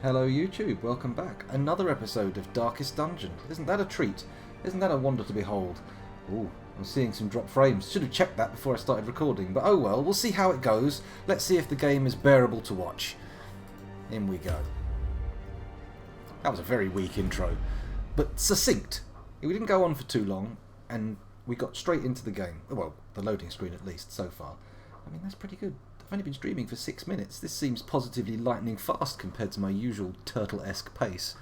Hello YouTube, welcome back. Another episode of Darkest Dungeon. Isn't that a treat? Isn't that a wonder to behold? Ooh, I'm seeing some drop frames. Should have checked that before I started recording, but oh well, we'll see how it goes. Let's see if the game is bearable to watch. In we go. That was a very weak intro, but succinct. We didn't go on for too long, and we got straight into the game. Well, the loading screen at least, so far. I mean, that's pretty good. I've only been streaming for 6 minutes. This seems positively lightning fast compared to my usual turtle-esque pace.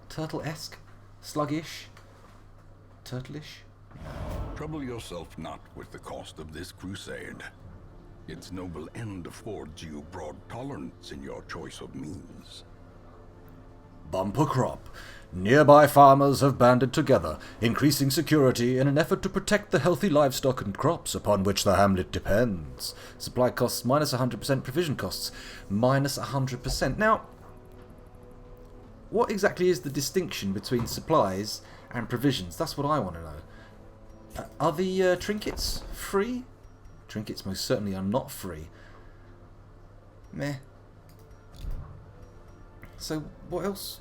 Turtle-esque? Sluggish? Turtleish? Trouble yourself not with the cost of this crusade. Its noble end affords you broad tolerance in your choice of means. Bumper crop. Nearby farmers have banded together, increasing security in an effort to protect the healthy livestock and crops upon which the hamlet depends. Supply costs minus 100%, provision costs minus 100%. Now, what exactly is the distinction between supplies and provisions? That's what I want to know. Are the trinkets free? Trinkets most certainly are not free. Meh. So, what else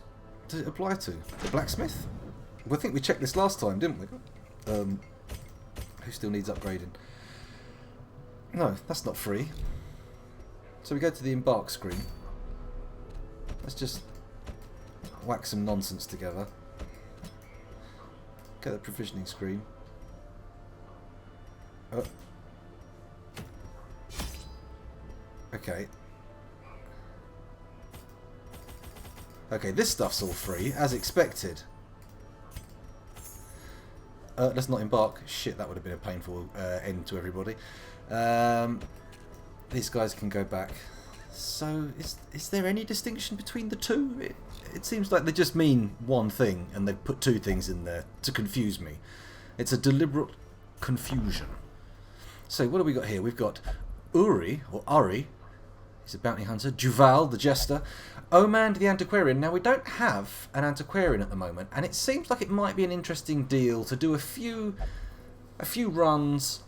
does it apply to? The blacksmith? Well, I think we checked this last time, didn't we? Who still needs upgrading? No, that's not free. So we go to the embark screen. Let's just whack some nonsense together. Get the provisioning screen. Oh. Okay. Okay, this stuff's all free, as expected. Let's not embark. Shit, that would have been a painful end to everybody. These guys can go back. So, is there any distinction between the two? It seems like they just mean one thing, and they've put two things in there to confuse me. It's a deliberate confusion. So, what do we got here? We've got Uri, or Uri. He's a bounty hunter. Duval, the jester. Omand, the antiquarian. Now, we don't have an antiquarian at the moment, and it seems like it might be an interesting deal to do a few runs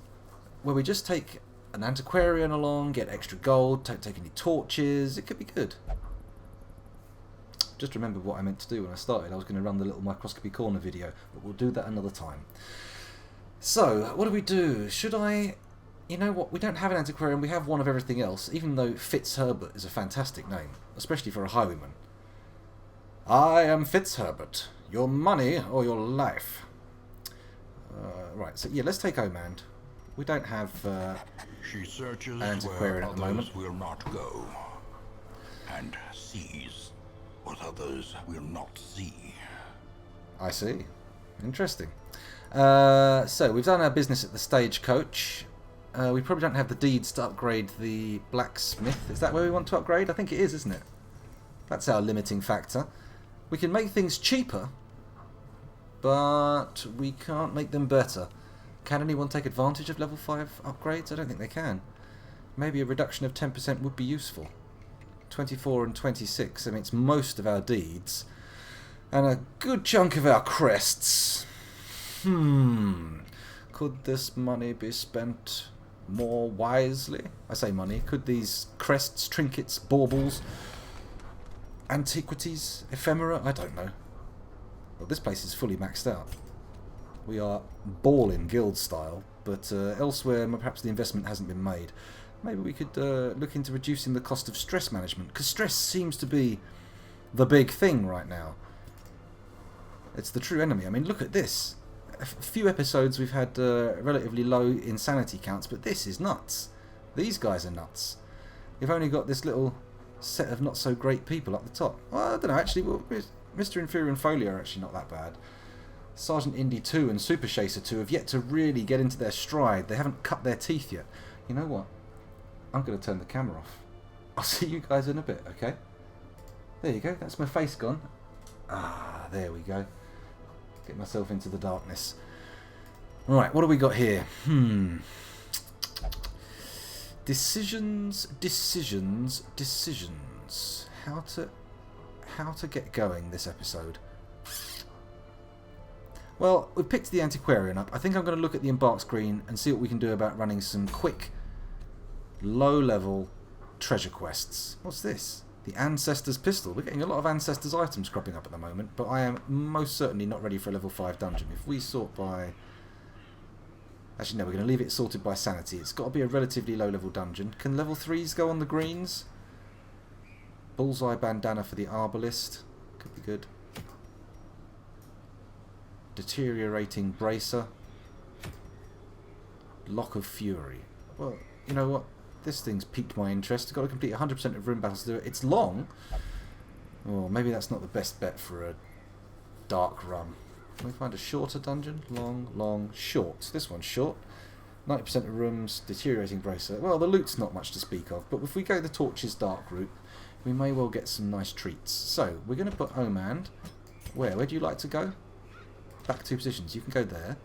where we just take an antiquarian along, get extra gold, don't take any torches. It could be good. Just remember what I meant to do when I started. I was going to run the little microscopy corner video, but we'll do that another time. So, what do we do? Should I... You know what, we don't have an antiquarian, we have one of everything else, even though Fitzherbert is a fantastic name, especially for a highwayman. I am Fitzherbert. Your money or your life. Right, so yeah, let's take Omand. We don't have She searches an antiquarian where at the moment. others will not go, and sees what others will not see. I see. Interesting. So, we've done our business at the stagecoach. We probably don't have the deeds to upgrade the blacksmith. Is that where we want to upgrade? I think it is, isn't it? That's our limiting factor. We can make things cheaper, but we can't make them better. Can anyone take advantage of level 5 upgrades? I don't think they can. Maybe a reduction of 10% would be useful. 24 and 26, I mean, it's most of our deeds. And a good chunk of our crests. Could this money be spent more wisely? I say money. Could these crests, trinkets, baubles, antiquities, ephemera? I don't know. Well, this place is fully maxed out. We are balling guild style, but elsewhere perhaps the investment hasn't been made. Maybe we could look into reducing the cost of stress management, because stress seems to be the big thing right now. It's the true enemy. I mean, look at this. A few episodes we've had relatively low insanity counts, but this is nuts. These guys are nuts. We've only got this little set of not so great people up the top. Well, I don't know, actually, well, Mr. Inferior and Folio are actually not that bad. Sergeant Indy 2 and Super Chaser 2 have yet to really get into their stride. They haven't cut their teeth yet. You know what? I'm going to turn the camera off. I'll see you guys in a bit, okay? There you go, that's my face gone. Ah, there we go. Get myself into the darkness. Right, what do we got here? Decisions. How to get going this episode. Well, we've picked the antiquarian up. I think I'm going to look at the embark screen and see what we can do about running some quick, low-level treasure quests. What's this? The Ancestor's Pistol. We're getting a lot of Ancestor's items cropping up at the moment, but I am most certainly not ready for a level 5 dungeon. If we sort by... Actually, no, we're going to leave it sorted by sanity. It's got to be a relatively low-level dungeon. Can level 3s go on the greens? Bullseye bandana for the Arbalist. Could be good. Deteriorating Bracer. Lock of Fury. Well, you know what? This thing's piqued my interest. I've got to complete 100% of room battles to do it. It's long. Oh, maybe that's not the best bet for a dark run. Can we find a shorter dungeon? Long, long, short. This one's short. 90% of rooms, deteriorating bracer. Well, the loot's not much to speak of, but if we go the Torches dark route, we may well get some nice treats. So, we're going to put Omand. Where? Where do you like to go? Back 2 positions. You can go there.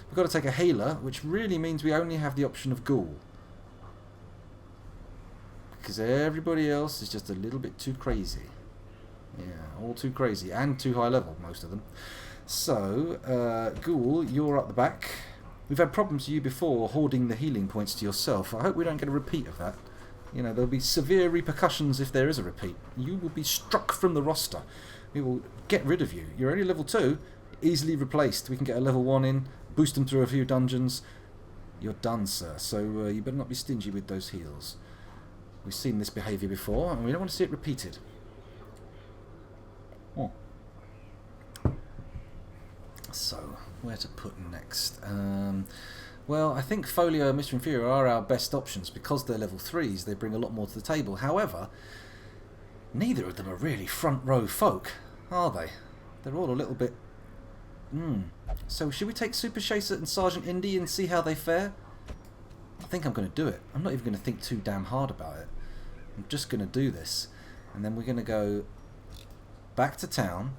We've got to take a healer, which really means we only have the option of Ghoul. Because everybody else is just a little bit too crazy. Yeah, all too crazy. And too high level, most of them. So, Ghoul, you're up the back. We've had problems with you before, hoarding the healing points to yourself. I hope we don't get a repeat of that. You know, there'll be severe repercussions if there is a repeat. You will be struck from the roster. We will get rid of you. You're only level 2, easily replaced. We can get a level 1 in, boost them through a few dungeons. You're done, sir. So, you better not be stingy with those heals. We've seen this behaviour before, and we don't want to see it repeated. Oh. So, where to put next? Well, I think Folio and Mr. Inferior are our best options because they're level 3s. They bring a lot more to the table. However, neither of them are really front row folk, are they? They're all a little bit... So, should we take Super Chaser and Sergeant Indy and see how they fare? I think I'm going to do it. I'm not even going to think too damn hard about it. I'm just going to do this. And then we're going to go back to town.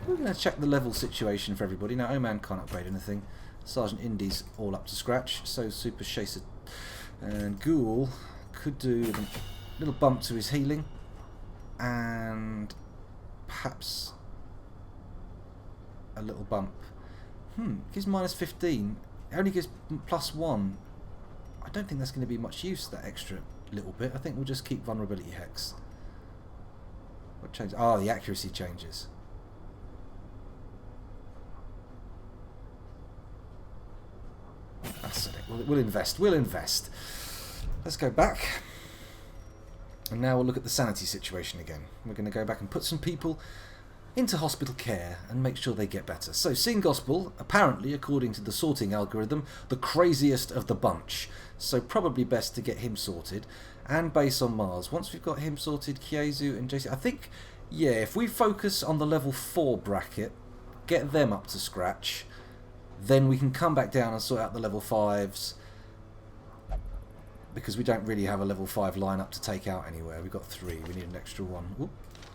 We're going to check the level situation for everybody. Now, Oman can't upgrade anything. Sergeant Indy's all up to scratch. So Super Chaser and Ghoul could do with a little bump to his healing. And perhaps a little bump. Gives minus 15. It only gives plus 1. I don't think that's going to be much use, that extra little bit. I think we'll just keep Vulnerability Hex. What changes? Ah, the accuracy changes. That's it. We'll invest. We'll invest. Let's go back. And now we'll look at the sanity situation again. We're going to go back and put some people into hospital care and make sure they get better. So, Seeing Gospel, apparently, according to the sorting algorithm, the craziest of the bunch. So probably best to get him sorted. And Base on Mars. Once we've got him sorted, Kiezu and JC... I think, yeah, if we focus on the level 4 bracket, get them up to scratch, then we can come back down and sort out the level 5s. Because we don't really have a level 5 lineup to take out anywhere. We've got 3. We need an extra one. Oop,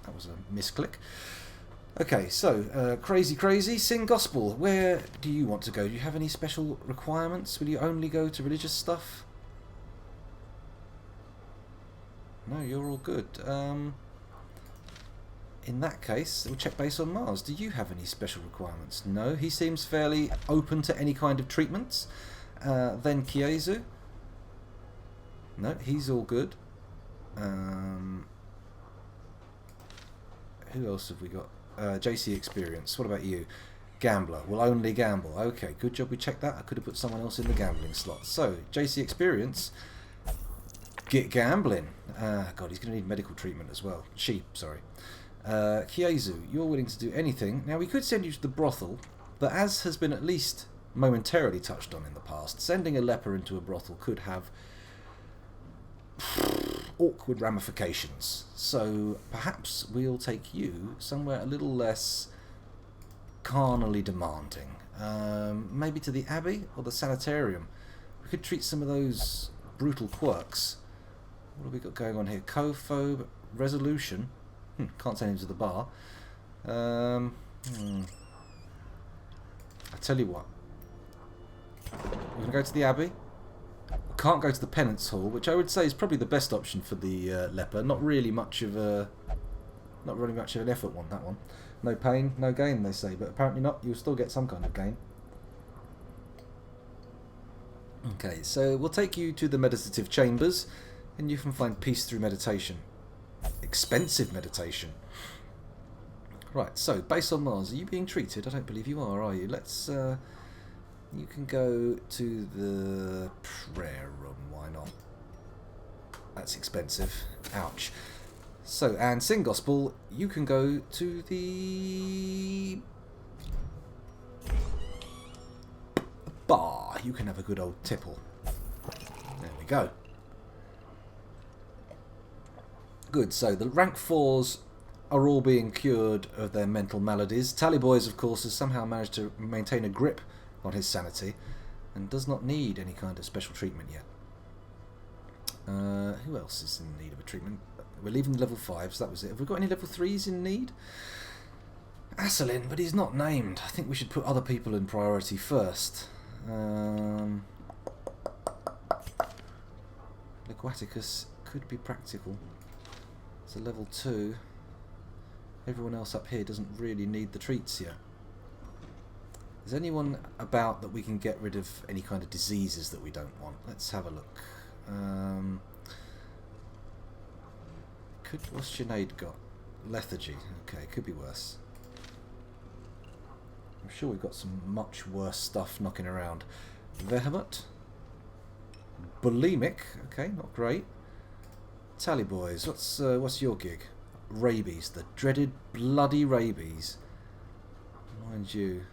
that was a misclick. Okay, so, crazy, Sing Gospel. Where do you want to go? Do you have any special requirements? Will you only go to religious stuff? No, you're all good. In that case, we'll check Base on Mars. Do you have any special requirements? No, he seems fairly open to any kind of treatments. Then Kiezu. No, he's all good. Who else have we got? JC Experience. What about you? Gambler. Will only gamble. Okay, good job we checked that. I could have put someone else in the gambling slot. So, JC Experience. Get gambling. God, he's going to need medical treatment as well. Sorry. Kiezu, you're willing to do anything. Now, we could send you to the brothel, but as has been at least momentarily touched on in the past, sending a leper into a brothel could have awkward ramifications. So perhaps we'll take you somewhere a little less carnally demanding. Maybe to the Abbey or the Sanitarium. We could treat some of those brutal quirks. What have we got going on here? Cophobe, Resolution. Can't send him to the bar. I tell you what. We're going to go to the Abbey. We can't go to the Penance Hall, which I would say is probably the best option for the leper. Not really much of an effort one, that one. No pain, no gain, they say, but apparently not. You'll still get some kind of gain. Okay, so we'll take you to the meditative chambers, and you can find peace through meditation. expensive meditation. Right, so, base on Mars, are you being treated? I don't believe you are you? Let's, you can go to the prayer room, why not? That's expensive. Ouch. So, and Sing Gospel, you can go to the bar. You can have a good old tipple. There we go. Good, so the rank 4s are all being cured of their mental maladies. Tallyboys, of course, has somehow managed to maintain a grip on his sanity and does not need any kind of special treatment yet. Who else is in need of a treatment? We're leaving the level 5s, that was it. Have we got any level 3s in need? Asselin, but he's not named. I think we should put other people in priority first. Aquaticus could be practical. It's a level 2. Everyone else up here doesn't really need the treats yet. Is anyone about that we can get rid of any kind of diseases that we don't want? Let's have a look. What's Sinead got? Lethargy. Okay, could be worse. I'm sure we've got some much worse stuff knocking around. Vehement. Bulimic. Okay, not great. Tallyboys. What's your gig? Rabies. The dreaded bloody rabies. Mind you,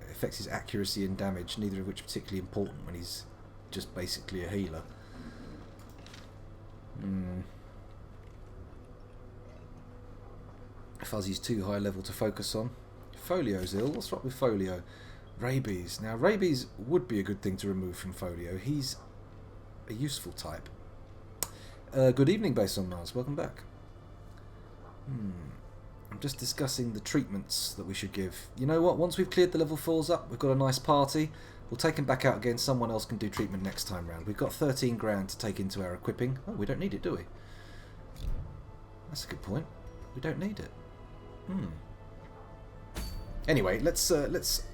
it affects his accuracy and damage, neither of which are particularly important when he's just basically a healer. Fuzzy's too high level to focus on. Folio's ill. What's wrong with Folio? Rabies. Now, rabies would be a good thing to remove from Folio. He's a useful type. Good evening, Based on Mars. Welcome back. I'm just discussing the treatments that we should give. You know what? Once we've cleared the level 4s up, we've got a nice party. We'll take him back out again. Someone else can do treatment next time round. We've got 13 grand to take into our equipping. Oh, we don't need it, do we? That's a good point. We don't need it. Anyway, let's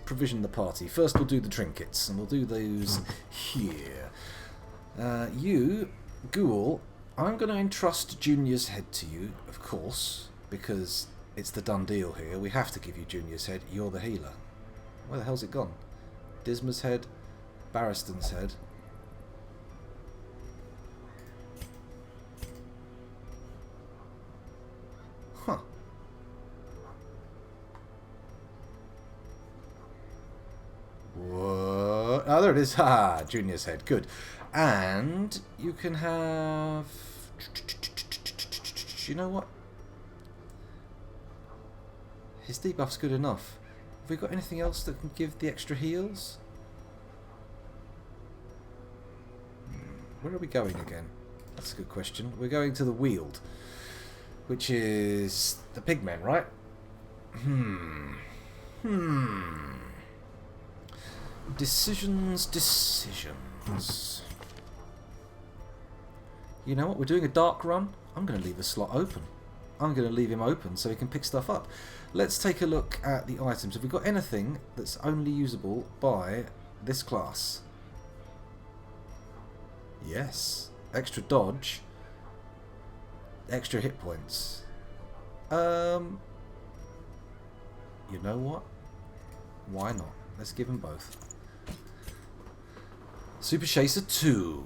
provision the party. First we'll do the trinkets, and we'll do those here. You, Ghoul, I'm going to entrust Junior's head to you, of course, because it's the done deal here. We have to give you Junior's head. You're the healer. Where the hell's it gone? Disma's head, Barristan's head. Huh. What? Oh, there it is. Ha! Junior's head. Good. And you can have... You know what? His debuff's good enough. Have we got anything else that can give the extra heals? Where are we going again? That's a good question. We're going to the Weald, which is the pigmen, right? Decisions. You know what? We're doing a dark run. I'm going to leave a slot open. I'm going to leave him open so he can pick stuff up. Let's take a look at the items. Have we got anything that's only usable by this class? Yes. Extra dodge. Extra hit points. You know what? Why not? Let's give them both. Super Chaser 2.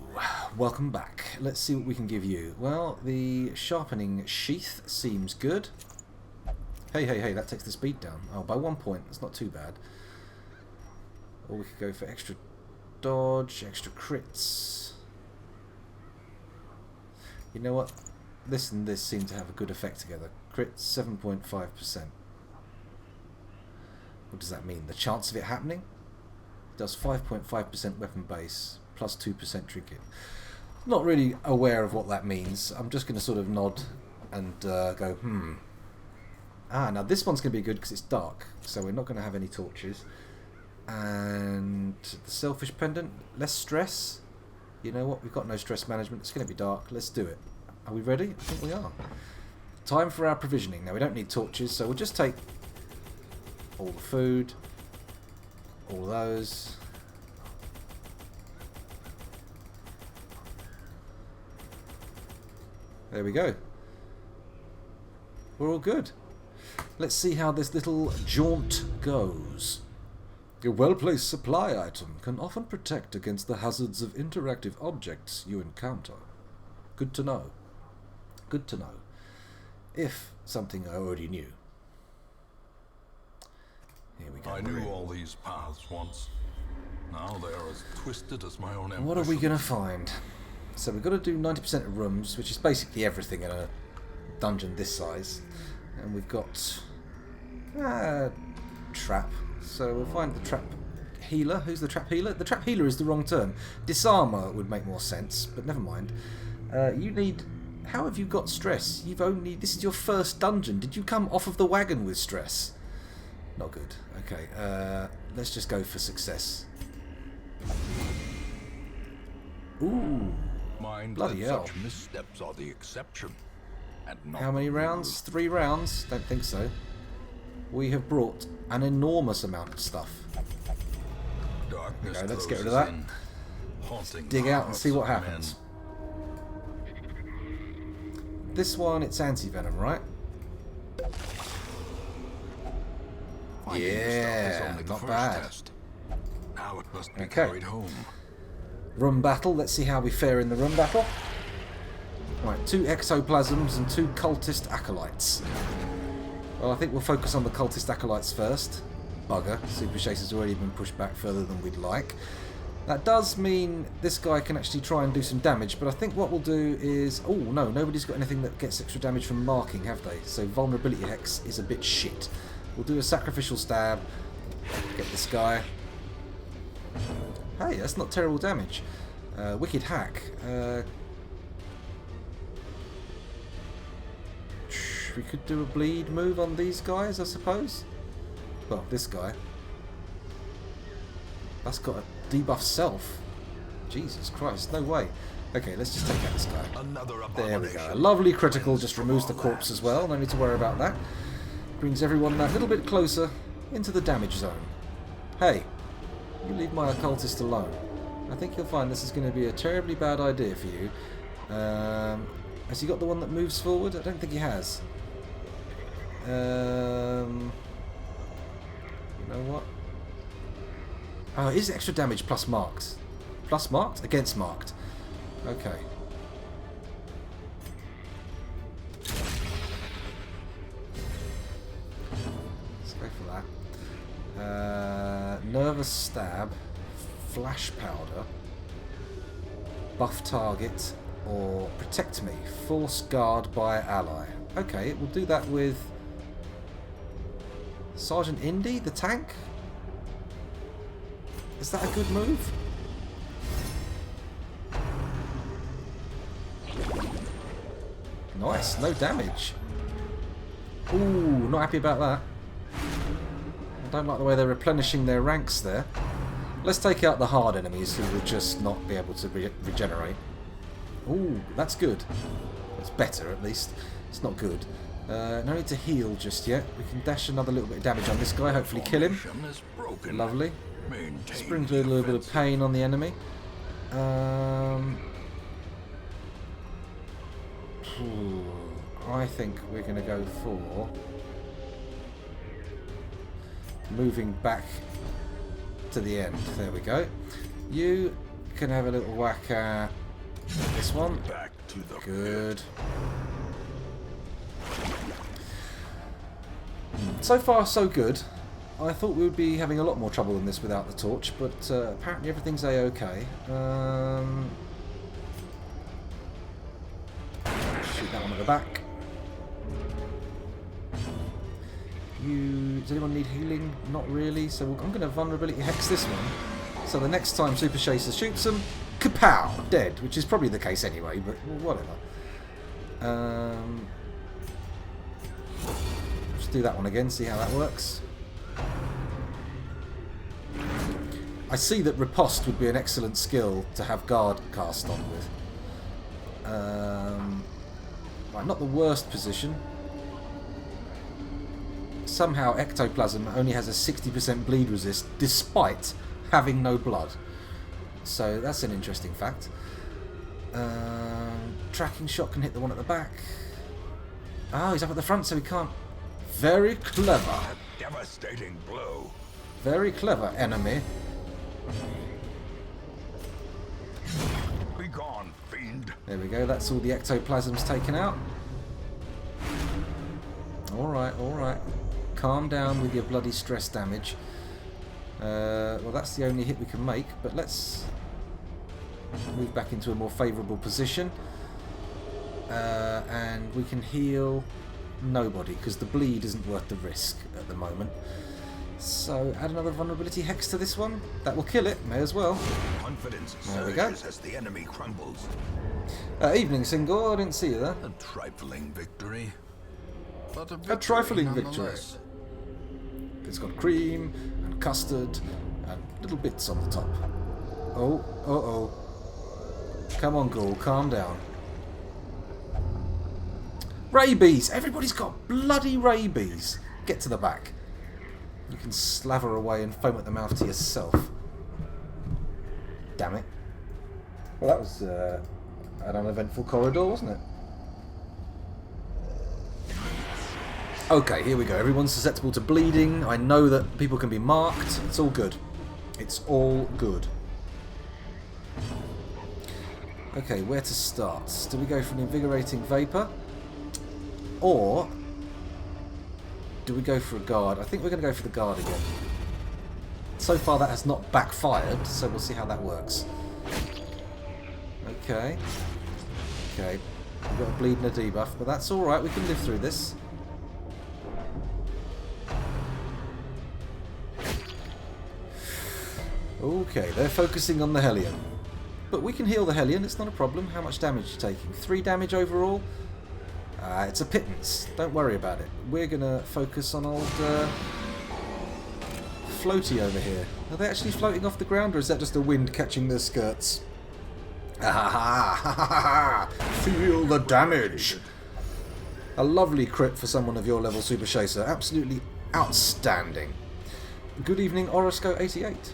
Welcome back. Let's see what we can give you. Well, the sharpening sheath seems good. Hey, that takes the speed down. Oh, by 1 point. That's not too bad. Or we could go for extra dodge, extra crits. You know what? This and this seem to have a good effect together. Crit 7.5%. What does that mean? The chance of it happening? It does 5.5% weapon base plus 2% trinket. Not really aware of what that means. I'm just going to sort of nod and go, now this one's going to be good because it's dark, so we're not going to have any torches. And the Selfish Pendant, less stress. You know what? We've got no stress management. It's going to be dark. Let's do it. Are we ready? I think we are. Time for our provisioning. Now, we don't need torches, so we'll just take all the food, all those. There we go. we're all good. Let's see how this little jaunt goes. A well-placed supply item can often protect against the hazards of interactive objects you encounter. Good to know. Good to know. If something I already knew. Here we go. I knew all these paths once. Now they are as twisted as my own ambition. What are we going to find? So we've got to do 90% of rooms, which is basically everything in a dungeon this size. And we've got trap. So we'll find the trap healer. Who's the trap healer? The trap healer is the wrong term. Disarmer would make more sense, but never mind. You need... How have you got stress? You've only... This is your first dungeon. Did you come off of the wagon with stress? Not good. Okay, let's just go for success. Ooh. Mind Bloody that hell. such missteps are the exception. And not How many the rounds? 3 rounds? Don't think so. We have brought an enormous amount of stuff. rule. Darkness Okay, let's get rid of closes that. in, haunting Dig the out and see what hearts of happens. men. This one, it's anti-venom, right? Finding the stuff is Yeah, only the not first bad. test. Now it must be Okay. carried home. Room battle. Let's see how we fare in the room battle. Right, 2 ectoplasms and 2 cultist acolytes. Well, I think we'll focus on the cultist acolytes first. Bugger. Super Chase has already been pushed back further than we'd like. That does mean this guy can actually try and do some damage, but I think what we'll do is... Oh, no, nobody's got anything that gets extra damage from marking, have they? So vulnerability hex is a bit shit. We'll do a sacrificial stab. Get this guy. Hey, that's not terrible damage. Wicked hack. We could do a bleed move on these guys, I suppose. Well, this guy. That's got a debuff self. Jesus Christ, no way. Okay, let's just take out this guy. Another There we go. A abomination. lovely critical, just From removes the our corpse as lands. well. No need to worry about that. Brings everyone that little bit closer into the damage zone. Hey, you leave my occultist alone. I think you'll find this is going to be a terribly bad idea for you. Has he got the one that moves forward? I don't think he has. You know what? Oh, it is extra damage plus marked. Plus marked? Against marked. Okay. Let's go for that. Nervous stab, flash powder, buff target, or protect me. Force guard by ally. Okay, we'll do that with Sergeant Indy, the tank. Is that a good move? Nice, no damage. Ooh, not happy about that. I don't like the way they're replenishing their ranks there. Let's take out the hard enemies who will just not be able to regenerate. Ooh, that's good. It's better, at least. It's not good. No need to heal just yet. We can dash another little bit of damage on this guy, hopefully kill him. Formation is broken. Lovely. Maintain Just brings a the little bit of offensive. pain on the enemy. I think we're going to go for moving back to the end. There we go. You can have a little whack at this one. Back to the Good. So far, so good. I thought we would be having a lot more trouble than this without the torch, but apparently everything's a-okay. Shoot that one at the back. Does anyone need healing? Not really, so I'm going to vulnerability hex this one. So the next time Super Chaser shoots them, kapow! Dead, which is probably the case anyway, but whatever. Let's do that one again, see how that works. I see that riposte would be an excellent skill to have guard cast on with. Right, not the worst position. Somehow ectoplasm only has a 60% bleed resist despite having no blood. So that's an interesting fact. Tracking shot can hit the one at the back. Oh, he's up at the front, so he can't. Very clever. A devastating blow. Very clever, enemy. Be gone, fiend. There we go. That's all the ectoplasms taken out. Alright, alright. Calm down with your bloody stress damage. Well, that's the only hit we can make, but let's move back into a more favourable position. And we can heal nobody, because the bleed isn't worth the risk at the moment. So, add another vulnerability hex to this one. That will kill it, may as well. Confidence There we go. surges as the enemy crumbles. Evening, Singor. I didn't see you there. A trifling victory. But A trifling victory. nonetheless. It's got cream and custard and little bits on the top. Oh, uh-oh. Come on, Ghoul, calm down. Rabies! Everybody's got bloody rabies. Get to the back. You can slaver away and foam at the mouth to yourself. Damn it. Well, that was an uneventful corridor, wasn't it? Okay, here we go. Everyone's susceptible to bleeding. I know that people can be marked. It's all good. It's all good. Okay, where to start? Do we go for an invigorating vapour? Or do we go for a guard? I think we're going to go for the guard again. So far that has not backfired, so we'll see how that works. Okay. Okay. We've got a bleed and a debuff, but that's alright. We can live through this. Okay, they're focusing on the Hellion. But we can heal the Hellion, it's not a problem. How much damage are you taking? 3 damage overall? It's a pittance. Don't worry about it. We're going to focus on old Floaty over here. Are they actually floating off the ground, or is that just the wind catching their skirts? Ha ha ha! Feel the damage! A lovely crit for someone of your level, Super Chaser. Absolutely outstanding. Good evening, Orosco88.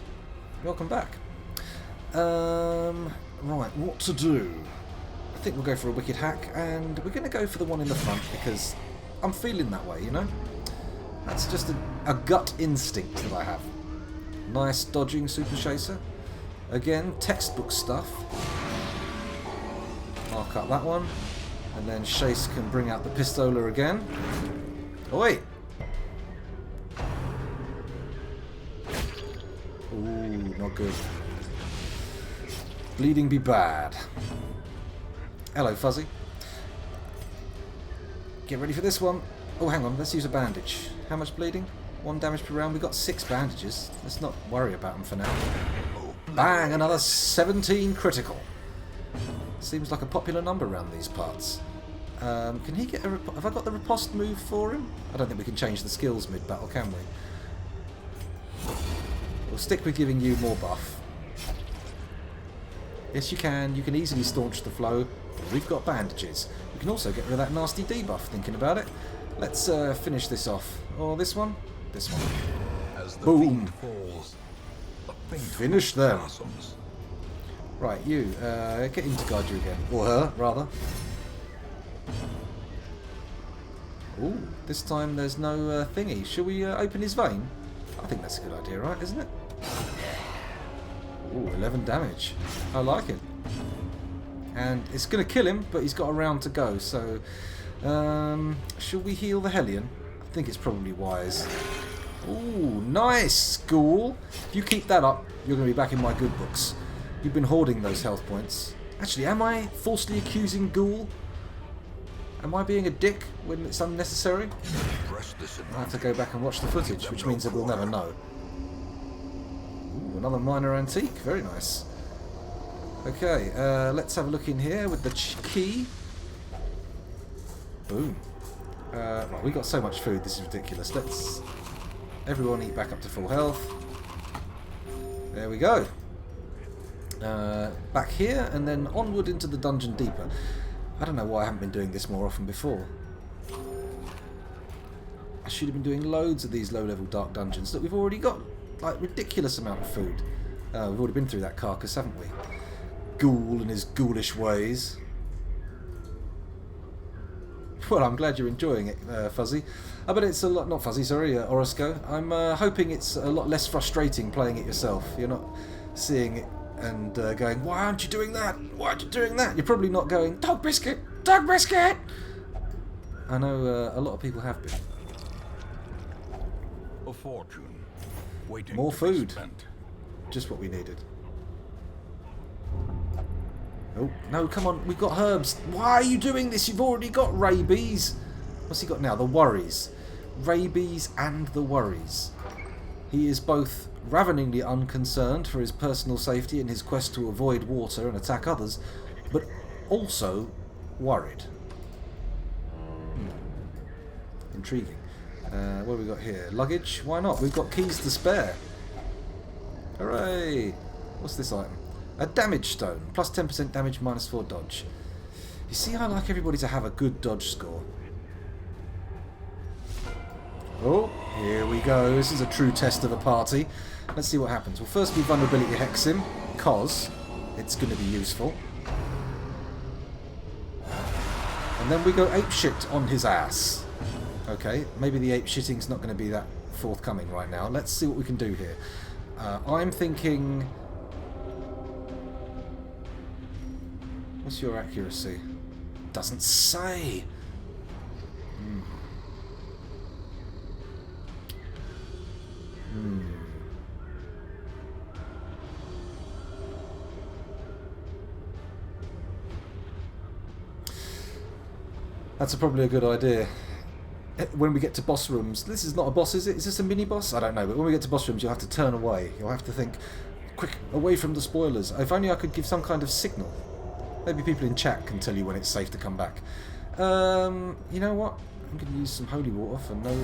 Welcome back. Right, what to do? I think we'll go for a wicked hack, and we're going to go for the one in the front because I'm feeling that way, you know? That's just a gut instinct that I have. Nice dodging, Super Chaser. Again, textbook stuff. Mark up that one. And then Chase can bring out the pistola again. Oh, wait! Ooh, not good. Bleeding be bad. Hello, Fuzzy. Get ready for this one. Oh, hang on. Let's use a bandage. How much bleeding? 1 damage per round. We've got 6 bandages. Let's not worry about them for now. Bang! Another 17 critical. Seems like a popular number around these parts. Can he get a... Have I got the riposte move for him? I don't think we can change the skills mid-battle, can we? We'll stick with giving you more buff. Yes, you can. You can easily staunch the flow. We've got bandages. We can also get rid of that nasty debuff, thinking about it. Let's finish this off. Or this one? This one. As the Boom. fiend falls, the faint Finish them. blossoms. Right, you. Get him to guard you again. Or her, rather. Ooh, this time there's no thingy. Shall we open his vein? I think that's a good idea, right? Isn't it? Ooh, 11 damage. I like it. And it's going to kill him, but he's got a round to go, so... shall we heal the Hellion? I think it's probably wise. Ooh, nice, Ghoul! If you keep that up, you're going to be back in my good books. You've been hoarding those health points. Actually, am I falsely accusing Ghoul? Am I being a dick when it's unnecessary? Press this I'll have to go back and watch the footage, which means that we'll never know. Ooh, another minor antique. Very nice. Okay, let's have a look in here with the key. Boom. Right, we've got so much food, this is ridiculous. Let's everyone eat back up to full health. There we go. Back here, and then onward into the dungeon deeper. I don't know why I haven't been doing this more often before. I should have been doing loads of these low-level dark dungeons. Look, we've already got, like, ridiculous amount of food. We've already been through that carcass, haven't we? Ghoul and his ghoulish ways. Well, I'm glad you're enjoying it, Fuzzy. But it's a lot... Not Fuzzy, sorry, Orosco. I'm hoping it's a lot less frustrating playing it yourself. You're not seeing it and going, why aren't you doing that? Why aren't you doing that? You're probably not going, Dog Biscuit! Dog Biscuit! I know a lot of people have been. A fortune waiting More to be food. spent. Just what we needed. Oh, no, come on, we've got herbs. Why are you doing this? You've already got rabies. What's he got now? The worries. Rabies and the worries. He is both raveningly unconcerned for his personal safety in his quest to avoid water and attack others, but also worried. Intriguing. What have we got here? Luggage? Why not? We've got keys to spare. Hooray! What's this item? A damage stone. Plus 10% damage, minus 4 dodge. You see, I like everybody to have a good dodge score. Oh, here we go. This is a true test of a party. Let's see what happens. Well, first we vulnerability hex him, because it's going to be useful. And then we go apeshit on his ass. Okay, maybe the apeshitting's not going to be that forthcoming right now. Let's see what we can do here. I'm thinking... What's your accuracy? Doesn't say. That's probably a good idea. When we get to boss rooms, this is not a boss, is it? Is this a mini boss? I don't know, but when we get to boss rooms, you'll have to turn away. You'll have to think, quick, away from the spoilers. If only I could give some kind of signal. Maybe people in chat can tell you when it's safe to come back. You know what? I'm going to use some holy water for no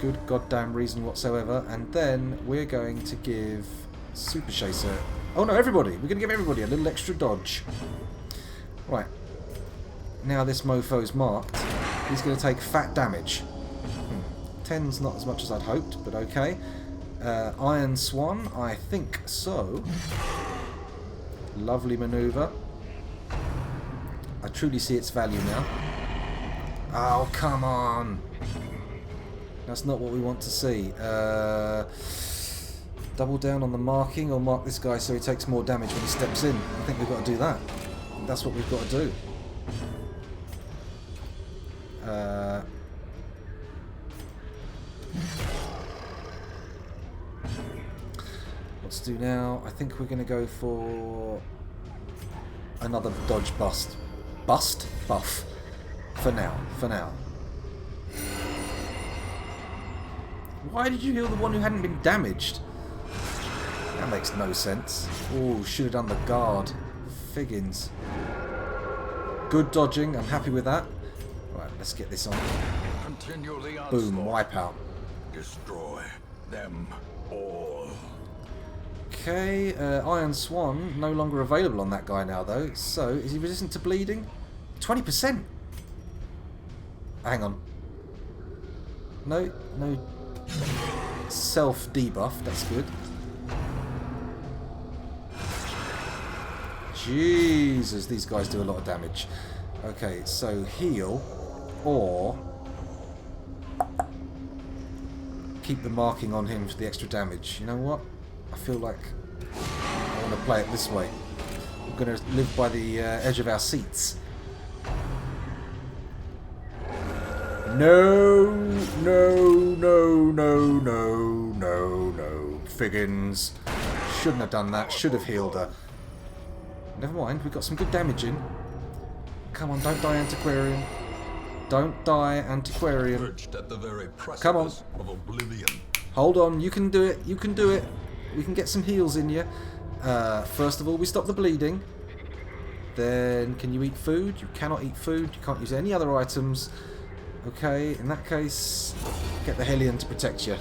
good goddamn reason whatsoever, and then we're going to give Super Chaser... Oh no, everybody! We're going to give everybody a little extra dodge. Right. Now this mofo's marked, he's going to take fat damage. 10's not as much as I'd hoped, but okay. Iron Swan, I think so. Lovely manoeuvre. I truly see its value now. Oh, come on! That's not what we want to see. Double down on the marking, or mark this guy so he takes more damage when he steps in. I think we've got to do that. That's what we've got to do. Let's do now. I think we're going to go for another dodge bust. Bust? Buff. For now. For now. Why did you heal the one who hadn't been damaged? That makes no sense. Oh, should have done the guard. Figgins. Good dodging. I'm happy with that. Right, let's get this on. Continue the Boom, onslaught. wipeout. Destroy them all. Okay, Iron Swan no longer available on that guy now though. So, is he resistant to bleeding? 20%! Hang on. No self-debuff, that's good. Jesus, these guys do a lot of damage. Okay, so heal, or keep the marking on him for the extra damage. You know what? I feel like I want to play it this way. We're going to live by the edge of our seats. No, no, no, no, no, no, no. Figgins. Shouldn't have done that. Should have healed her. Never mind, we got some good damage in. Come on, don't die, Antiquarian. Don't die, Antiquarian. Perched at the very Come on. precipice of oblivion. Hold on, you can do it, you can do it. We can get some heals in you. First of all, we stop the bleeding. Then, can you eat food? You cannot eat food. You can't use any other items. Okay, in that case, get the Hellion to protect you.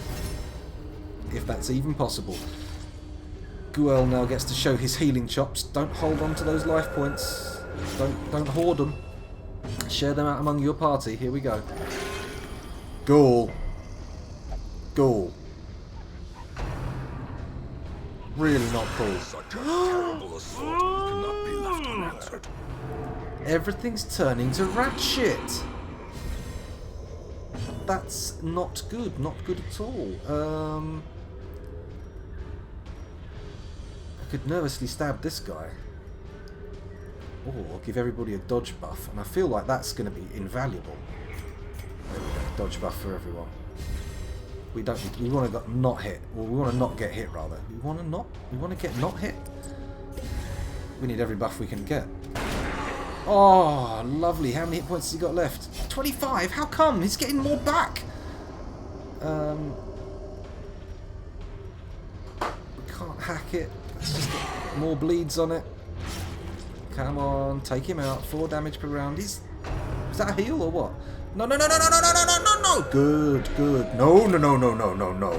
If that's even possible. Guel now gets to show his healing chops. Don't hold on to those life points. Don't hoard them. Share them out among your party. Here we go. Ghoul. Ghoul. Really not cool. Such a terrible assault cannot be left unanswered. Everything's turning to rat shit. that's not good. Not good at all. I could nervously stab this guy. Or give everybody a dodge buff. And I feel like that's going to be invaluable. There we go. Dodge buff for everyone. We don't need, we want to not hit. Or we want to not get hit, rather. We want to get not hit? We need every buff we can get. Oh, lovely. How many hit points has he got left? 25? How come? He's getting more back. We can't hack it. Let's just get more bleeds on it. Come on, take him out. 4 damage per round. Is that a heal or what? No, no, no, no, no, no, no, no, no, no. Good, good. No, no, no, no, no, no, no.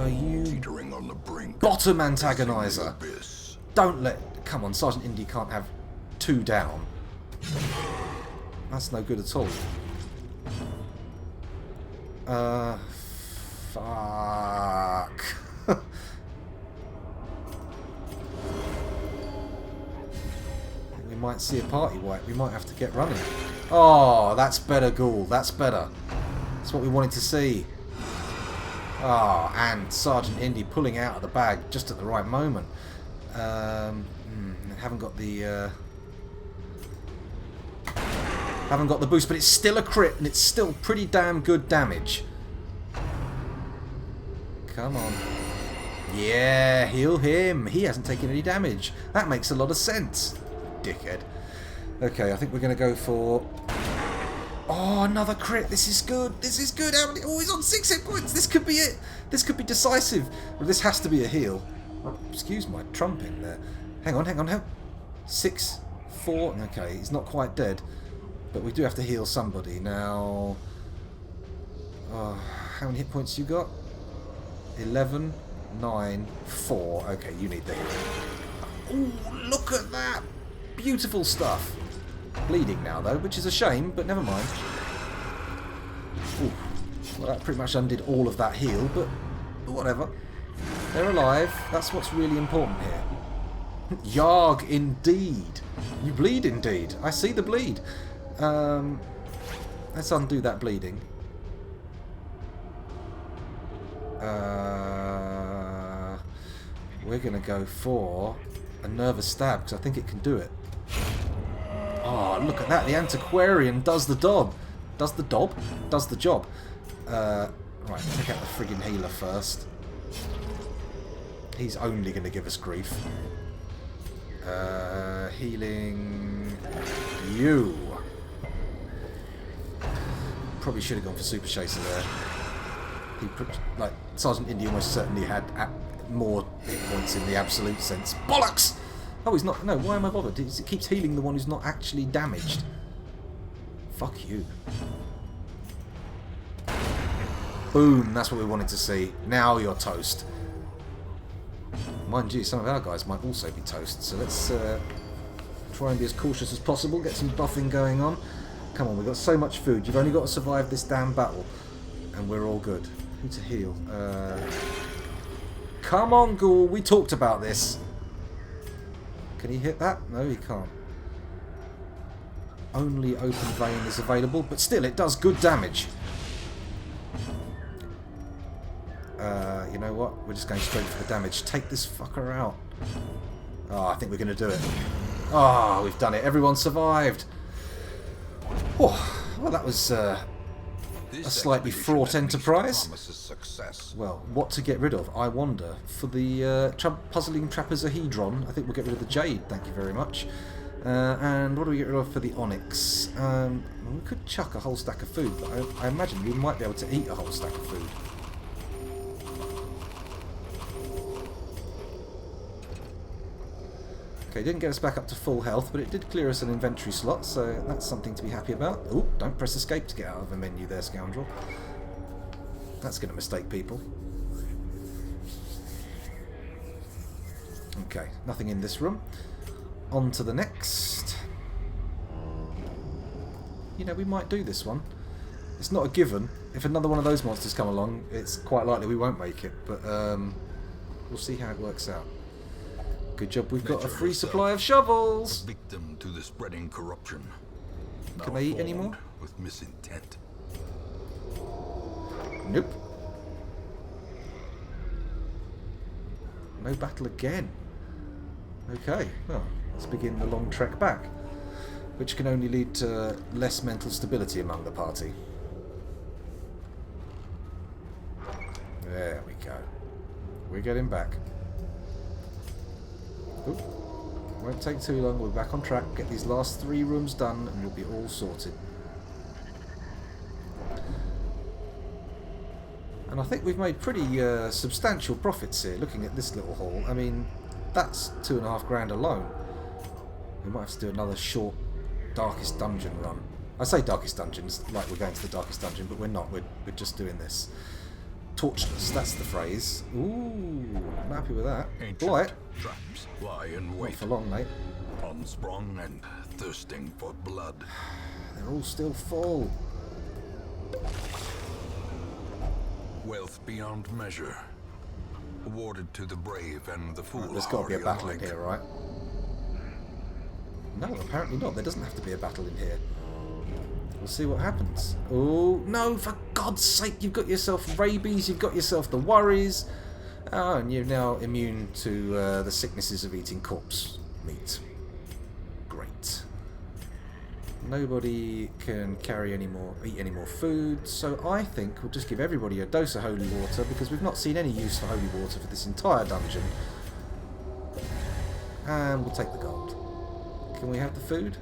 You Teetering on the brink. bottom antagonizer. Don't let... Come on, Sergeant Indy can't have 2 down. That's no good at all. Fuck. We might see a party wipe. We might have to get running. Oh, that's better, Ghoul. That's better. That's what we wanted to see. Oh, and Sergeant Indy pulling out of the bag just at the right moment. Haven't got the boost, but it's still a crit, and it's still pretty damn good damage. Come on. Yeah, heal him. He hasn't taken any damage. That makes a lot of sense. Dickhead. Okay, I think we're going to go for... Oh, another crit. This is good. This is good. How many? Oh, he's on 6 hit points. This could be it. This could be decisive. Well, this has to be a heal. Oh, excuse my trumping there. Hang on, hang on, hang on. 6, 4. Okay, he's not quite dead. But we do have to heal somebody. Now... Oh, how many hit points you got? 11, 9, 4. Okay, you need the heal. Oh, look at that. Beautiful stuff. Bleeding now, though, which is a shame, but never mind. Ooh. Well, that pretty much undid all of that heal, but whatever. They're alive. That's what's really important here. Yarg, indeed. You bleed, indeed. I see the bleed. Let's undo that bleeding. We're going to go for a nervous stab, because I think it can do it. Oh, look at that. The antiquarian does the job. Does the job? Does the job. Right, take out the friggin' healer first. He's only going to give us grief. Healing you. Probably should have gone for Super Chaser there. He, like, Sergeant Indy almost certainly had more hit points in the absolute sense. Bollocks! Oh, he's not... No, why am I bothered? It keeps healing the one who's not actually damaged. Fuck you. Boom, that's what we wanted to see. Now you're toast. Mind you, some of our guys might also be toast, so let's try and be as cautious as possible, get some buffing going on. Come on, we've got so much food. You've only got to survive this damn battle, and we're all good. Who to heal? Come on, Ghoul, we talked about this. Can he hit that? No, he can't. Only open vein is available, but still, it does good damage. You know what? We're just going straight for the damage. Take this fucker out. Oh, I think we're going to do it. Oh, we've done it. Everyone survived. Oh, well, that was a slightly fraught enterprise. Well, what to get rid of, I wonder. For the puzzling trapezohedron, I think we'll get rid of the jade, thank you very much. And what do we get rid of for the onyx? We could chuck a whole stack of food, but I imagine we might be able to eat a whole stack of food. Okay, didn't get us back up to full health, but it did clear us an inventory slot, so that's something to be happy about. Oh, don't press escape to get out of the menu there, scoundrel. That's going to mistake people. Okay, nothing in this room. On to the next. You know, we might do this one. It's not a given. If another one of those monsters come along, it's quite likely we won't make it, but we'll see how it works out. Good job we've got a Nature free herself, supply of a shovels. victim to the spreading corruption. Can Now they eat any formed more? with misintent. Nope. No battle again. Okay, well, let's begin the long trek back, which can only lead to less mental stability among the party. There we go. We're getting back. Oop. Won't take too long, we're back on track. Get these last 3 rooms done and we'll be all sorted. And I think we've made pretty substantial profits here, looking at this little haul. I mean, that's 2.5 grand alone. We might have to do another short Darkest Dungeon run. I say Darkest Dungeons like we're going to the Darkest Dungeon, but we're not. We're just doing this. Torchless, that's the phrase. Ooh, I'm happy with that. Blight. Traps lie in Not wait, for long, mate. unsprung and thirsting for blood. They're all still full. Wealth beyond measure, awarded to the brave and the foolhardy There's got to be a battle in alike. here, right? No, apparently not. There doesn't have to be a battle in here. We'll see what happens. Oh, no, for God's sake, you've got yourself rabies, you've got yourself the worries. Oh, and you're now immune to the sicknesses of eating corpse meat. Great. Nobody can eat any more food, so I think we'll just give everybody a dose of holy water, because we've not seen any use for holy water for this entire dungeon. And we'll take the gold. Can we have the food?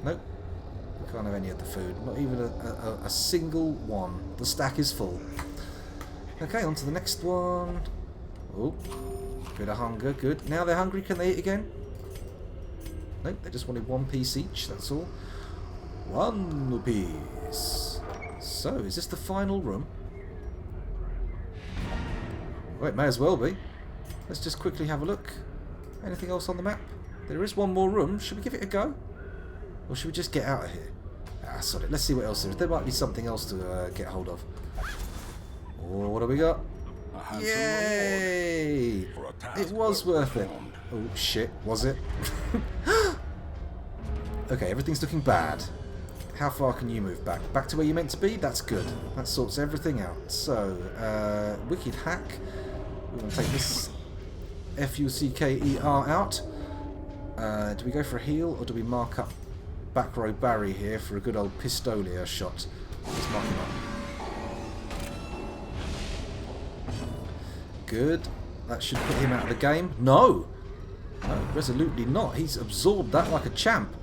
Nope. We can't have any of the food. Not even a single one. The stack is full. Okay, on to the next one. Oh, bit of hunger. Good. Now they're hungry. Can they eat again? Nope, they just wanted 1 piece each. That's all. 1 piece. So, is this the final room? Well, it may as well be. Let's just quickly have a look. Anything else on the map? There is 1 more room. Should we give it a go? Or should we just get out of here? Ah, sorry. Let's see what else there is. There might be something else to get hold of. Oh, what do we got? A handsome Yay! reward for a task It was well worth it. performed. Oh, shit. Was it? Okay, everything's looking bad. How far can you move back? Back to where you're meant to be? That's good. That sorts everything out. So, Wicked Hack. We're going to take this Fucker out. Do we go for a heal, or do we mark up back row Barry here for a good old Pistolia shot? Let's mark him up. Good. That should put him out of the game. No! No, resolutely not. He's absorbed that like a champ.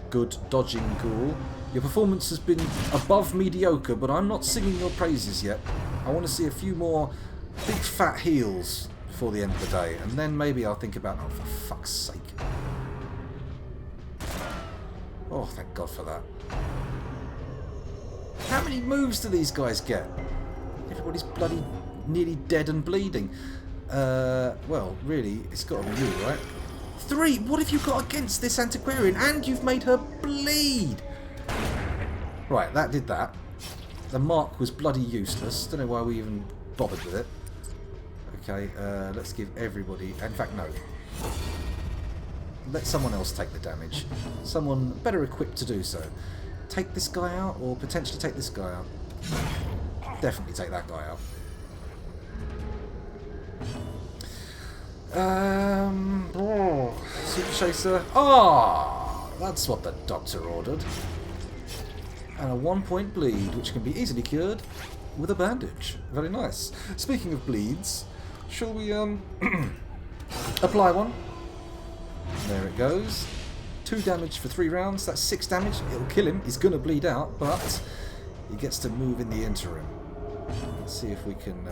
Good dodging, Ghoul. Your performance has been above mediocre, but I'm not singing your praises yet. I want to see a few more big fat heals before the end of the day, and then maybe I'll think about... Oh, for fuck's sake. Oh, thank God for that. How many moves do these guys get? Everybody's bloody nearly dead and bleeding. Well, really, it's got to be you, right? 3! What have you got against this antiquarian? And you've made her bleed! Right, that did that. The mark was bloody useless. Don't know why we even bothered with it. Okay, let's give everybody... In fact, no. Let someone else take the damage. Someone better equipped to do so. Take this guy out, or potentially take this guy out. Definitely take that guy out. Super Chaser. Ah, that's what the doctor ordered. And a 1-point bleed, which can be easily cured with a bandage. Very nice. Speaking of bleeds, shall we apply one? There it goes. 2 damage for 3 rounds. That's 6 damage. It'll kill him. He's going to bleed out, but he gets to move in the interim. Let's see if we can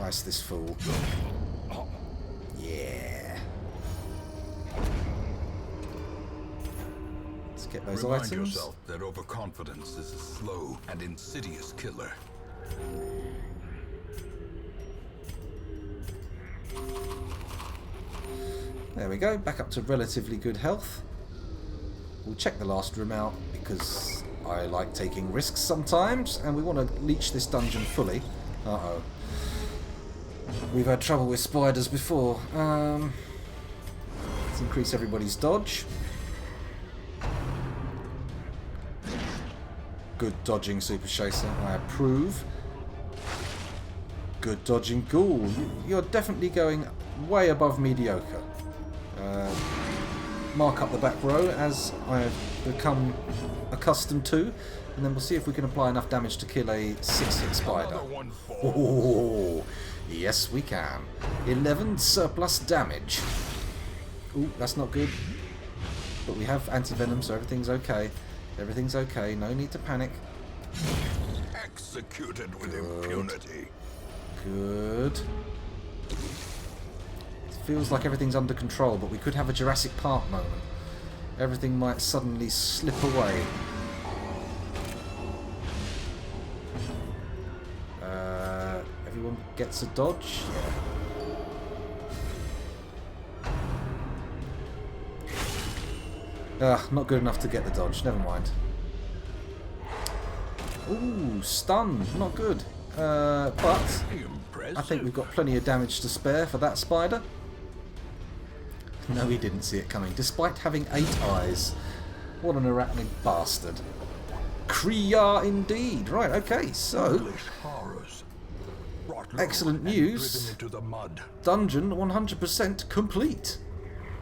ice this fool. Yeah. Let's get those Remind items. yourself that overconfidence is a slow and insidious killer. There we go. Back up to relatively good health. We'll check the last room out because I like taking risks sometimes, and we want to leech this dungeon fully. Uh-oh. We've had trouble with spiders before. Let's increase everybody's dodge. Good dodging, Super Chaser. I approve. Good dodging, Ghoul. You're definitely going way above mediocre. Mark up the back row as I have become accustomed to, and then we'll see if we can apply enough damage to kill a 6-hit spider. Oh, yes we can. 11 surplus damage. Ooh, that's not good. But we have anti-venom, so everything's okay. Everything's okay, no need to panic. Executed with impunity. Good. It feels like everything's under control, but we could have a Jurassic Park moment. Everything might suddenly slip away. Everyone gets a dodge? Yeah. Not good enough to get the dodge, never mind. Ooh, stun, not good. But I think we've got plenty of damage to spare for that spider. No, he didn't see it coming, despite having 8 eyes. What an arachnid bastard. Kriya indeed. Right, okay, so... excellent news. Dungeon 100% complete.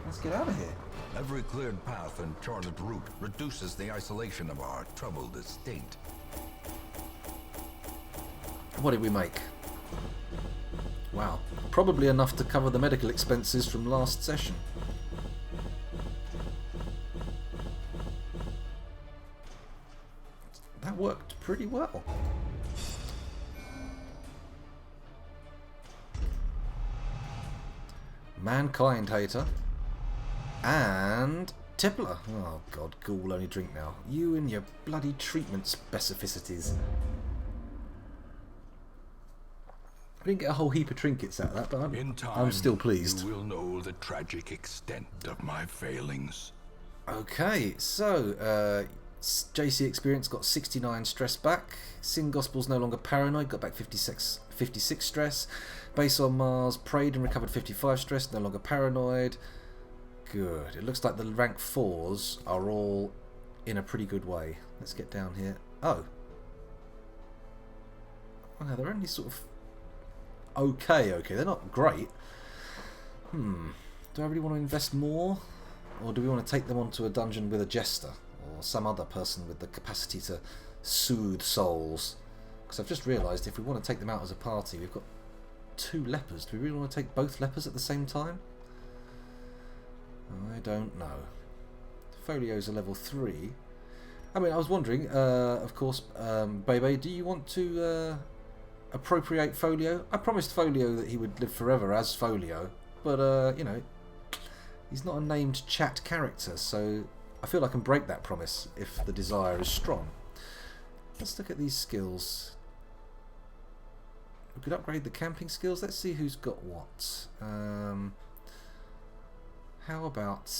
Let's get out of here. Every cleared path and charted route reduces the isolation of our troubled estate. What did we make? Wow. Probably enough to cover the medical expenses from last session. That worked pretty well. Mankind Hater. And Tippler. Oh god, Ghoul only drink now. You and your bloody treatment specificities. I didn't get a whole heap of trinkets out of that, but I'm still pleased. You will know the tragic extent of my failings. Okay, so JC Experience got 69 stress back. Sin Gospel's no longer paranoid, got back 56 stress. Base on Mars prayed and recovered 55 stress, no longer paranoid. Good. It looks like the rank 4s are all in a pretty good way. Let's get down here. Oh, they're only sort of okay. They're not great. Do I really want to invest more? Or do we want to take them onto a dungeon with a jester? Or some other person with the capacity to soothe souls? Because I've just realised if we want to take them out as a party, we've got 2 lepers. Do we really want to take both lepers at the same time? I don't know. Folio's a level 3. I mean, I was wondering, of course, Bebe, do you want to appropriate Folio? I promised Folio that he would live forever as Folio, but, you know, he's not a named chat character, so I feel I can break that promise if the desire is strong. Let's look at these skills. We could upgrade the camping skills. Let's see who's got what. How about...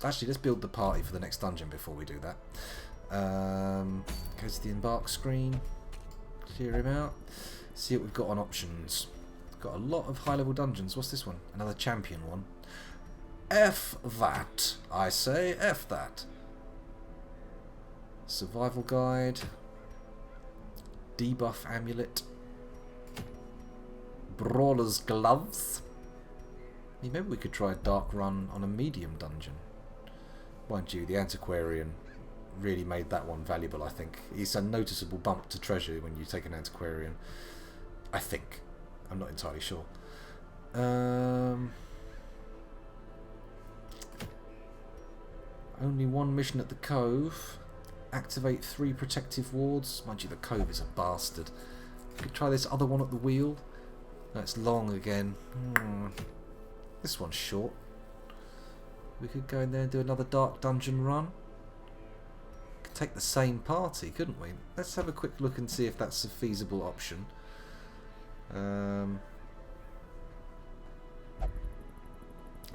actually, let's build the party for the next dungeon before we do that. Go to the embark screen. Clear him out. See what we've got on options. Got a lot of high-level dungeons. What's this one? Another champion one. F that. I say F that. Survival guide. Debuff amulet. Brawler's gloves. Maybe we could try a dark run on a medium dungeon. Mind you, the antiquarian really made that one valuable, I think. It's a noticeable bump to treasure when you take an antiquarian. I think. I'm not entirely sure. Only one mission at the Cove. Activate 3 protective wards. Mind you, the Cove is a bastard. Could try this other one at the wheel. That's long again. This one's short. We could go in there and do another dark dungeon run. Could take the same party, couldn't we? Let's have a quick look and see if that's a feasible option. I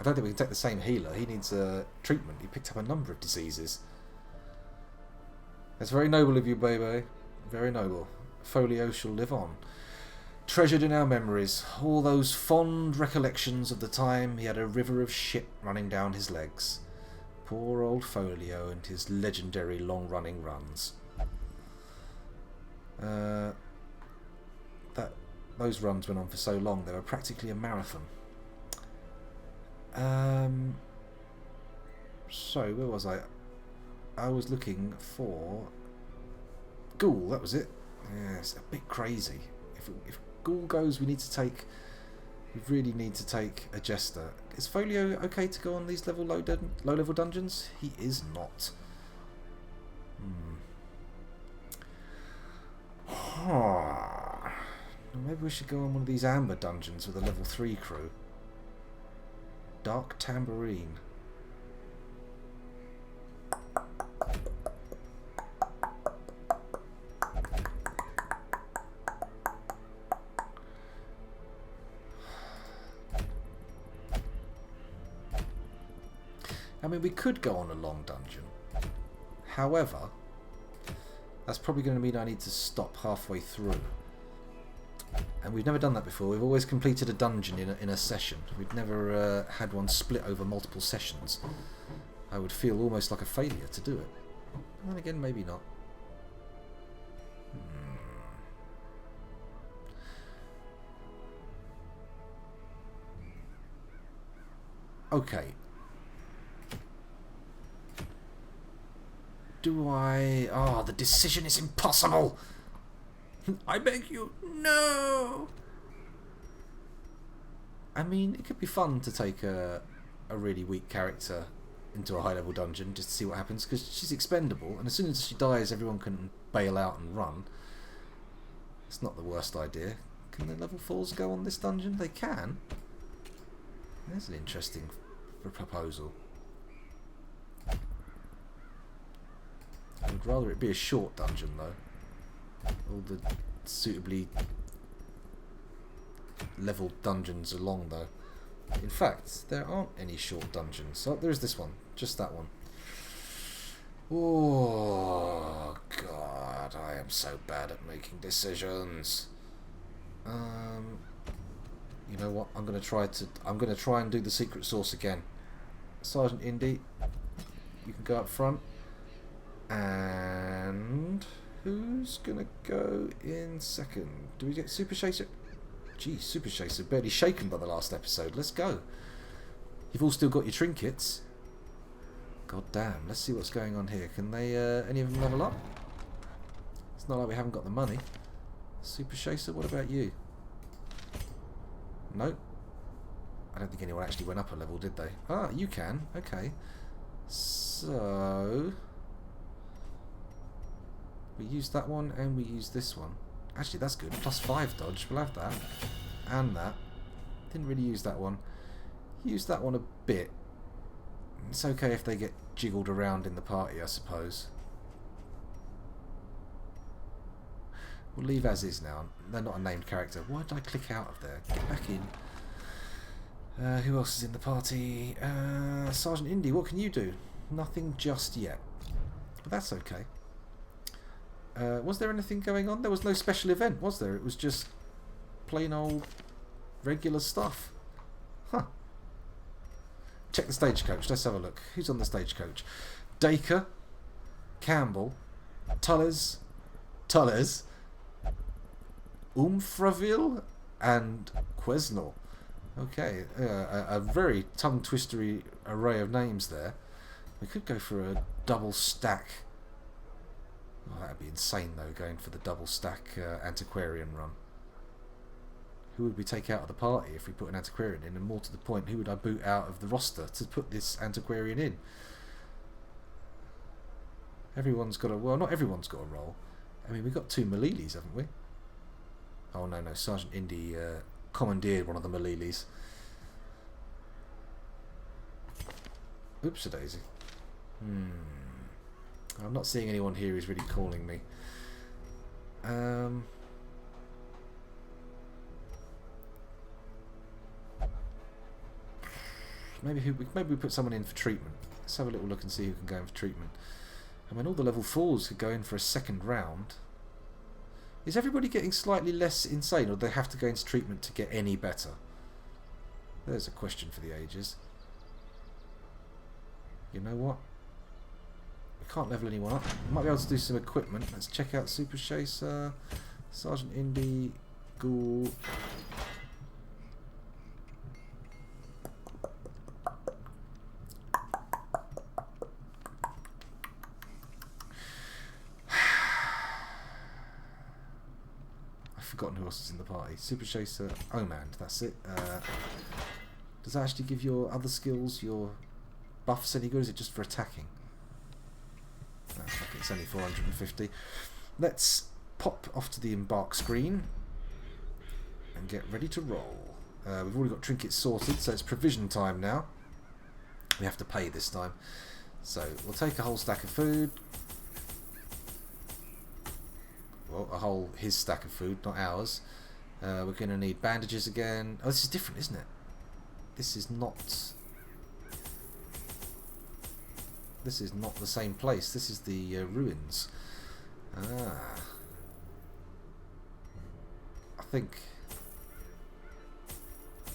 don't think we can take the same healer. He needs treatment. He picked up a number of diseases. That's very noble of you, Bebe. Very noble. Folio shall live on. treasured in our memories, all those fond recollections of the time he had a river of shit running down his legs. Poor old Folio and his legendary long-running runs. Those runs went on for so long, they were practically a marathon. So, where was I? I was looking for Ghoul, that was it. Yeah, it's a bit crazy. If Ghoul goes, we really need to take a Jester. Is Folio okay to go on these low level dungeons? He is not. Maybe we should go on one of these amber dungeons with a level 3 crew. Dark Tambourine. I mean, we could go on a long dungeon. However, that's probably going to mean I need to stop halfway through. And we've never done that before. We've always completed a dungeon in a session. We've never had one split over multiple sessions. I would feel almost like a failure to do it. And then again, maybe not. Okay. Do I... Oh, the decision is impossible! I beg you, no! I mean, it could be fun to take a really weak character into a high-level dungeon just to see what happens, because she's expendable, and as soon as she dies, everyone can bail out and run. It's not the worst idea. Can the level 4s go on this dungeon? They can. There's an interesting proposal. I would rather it be a short dungeon, though. All the suitably leveled dungeons are long, though. In fact, there aren't any short dungeons. Oh, there is this one. Just that one. Oh, God. I am so bad at making decisions. You know what? I'm gonna try and do the secret source again. Sergeant Indy, you can go up front. And who's gonna go in second? Do we get Super Chaser? Gee, Super Chaser barely shaken by the last episode. Let's go. You've all still got your trinkets. God damn. Let's see what's going on here. Can they, any of them level up? It's not like we haven't got the money. Super Chaser, what about you? No. I don't think anyone actually went up a level, did they? Ah, you can. Okay. So... we used that one and we used this one. Actually, that's good. +5 dodge. We'll have that. And that. Didn't really use that one. Used that one a bit. It's okay if they get jiggled around in the party, I suppose. We'll leave as is now. They're not a named character. Why did I click out of there? Get back in. Who else is in the party? Sergeant Indy, what can you do? Nothing just yet. But that's okay. Was there anything going on? There was no special event, was there? It was just plain old regular stuff. Huh. Check the stagecoach. Let's have a look. Who's on the stagecoach? Dacre, Campbell, Tullers, Umfraville, and Quesnel. Okay, a very tongue-twistery array of names there. We could go for a double stack. Oh, that'd be insane, though, going for the double stack antiquarian run. Who would we take out of the party if we put an antiquarian in? And more to the point, who would I boot out of the roster to put this antiquarian in? Everyone's got a... well, not everyone's got a role. I mean, we've got 2 Malilis, haven't we? Oh, no, Sergeant Indy commandeered one of the Malilis. Oops-a-daisy. I'm not seeing anyone here who's really calling me. Maybe we put someone in for treatment. Let's have a little look and see who can go in for treatment. I mean, all the level 4s could go in for a second round. Is everybody getting slightly less insane, or do they have to go into treatment to get any better? There's a question for the ages. You know what? We can't level anyone up. We might be able to do some equipment. Let's check out Super Chaser, Sergeant Indy, Ghoul. I've forgotten who else is in the party. Super Chaser, Omand, that's it. Does that actually give your other skills, your buffs any good, or is it just for attacking? No, fuck it, it's only 450. Let's pop off to the embark screen and get ready to roll. We've already got trinkets sorted, so it's provision time now. We have to pay this time. So we'll take a whole stack of food. Well, his stack of food, not ours. We're going to need bandages again. Oh, this is different, isn't it? This is not the same place. This is the ruins. Ah. I think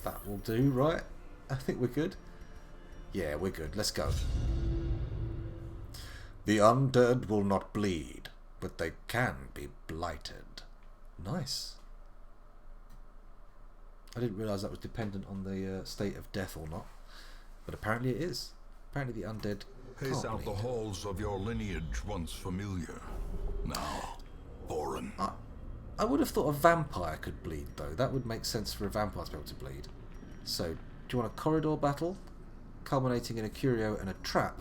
that will do, right? I think we're good. Yeah, we're good. Let's go. The undead will not bleed, but they can be blighted. Nice. I didn't realise that was dependent on the state of death or not, but apparently it is. Apparently the undead Pace can't out bleed. the halls of your lineage once familiar, now foreign. I would have thought a vampire could bleed, though. That would make sense for a vampire to be able to bleed. So, do you want a corridor battle, culminating in a curio and a trap,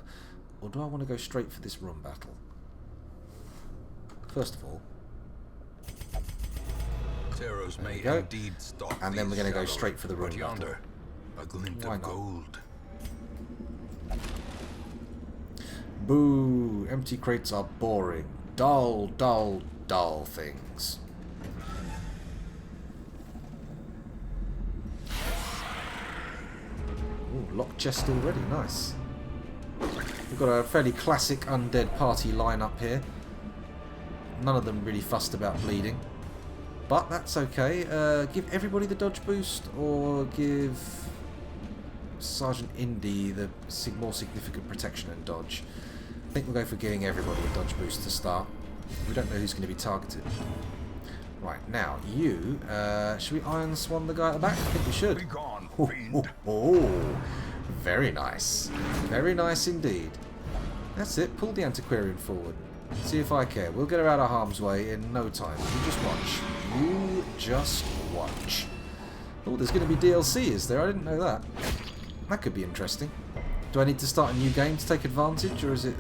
or do I want to go straight for this room battle? First of all, Terrors may go. indeed stalk And then these we're gonna go shadows, straight for the room but yonder, a glint Why of not? gold. boo! Empty crates are boring. Dull, dull, dull things. Ooh, locked chest already, nice. We've got a fairly classic undead party lineup here. None of them really fussed about bleeding. But that's okay. Give everybody the dodge boost, or give Sergeant Indy the more significant protection and dodge. I think we'll go for giving everybody a dodge boost to start. We don't know who's going to be targeted. Right, now, you... should we Iron Swan the guy at the back? I think we should. Be gone, Oh, fiend. very nice. Very nice indeed. That's it. Pull the antiquarian forward. See if I care. We'll get her out of harm's way in no time. You just watch. You just watch. Oh, there's going to be DLC, is there? I didn't know that. That could be interesting. Do I need to start a new game to take advantage, or is it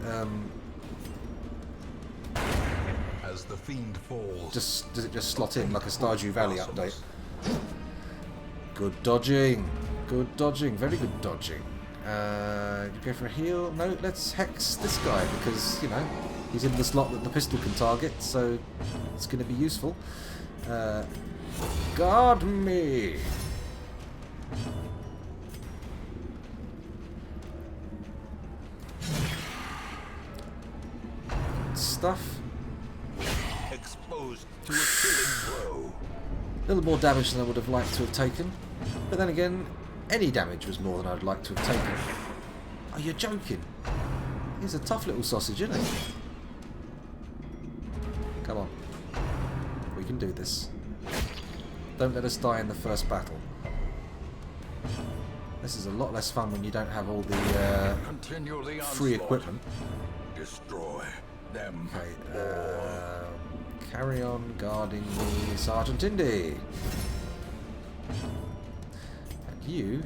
As the fiend falls, does it just slot in like a Stardew Valley update? Good dodging. Good dodging. Very good dodging. You go for a heal? No, let's hex this guy because, you know, he's in the slot that the pistol can target, so it's going to be useful. Guard me! Stuff. exposed to a killing blow. A little more damage than I would have liked to have taken. But then again, any damage was more than I'd like to have taken. Oh, you're joking. He's a tough little sausage, isn't he? Come on. We can do this. Don't let us die in the first battle. This is a lot less fun when you don't have all the Continue the free onslaught. equipment. Destroy them. Okay, carry on guarding me, Sergeant Indy. And you,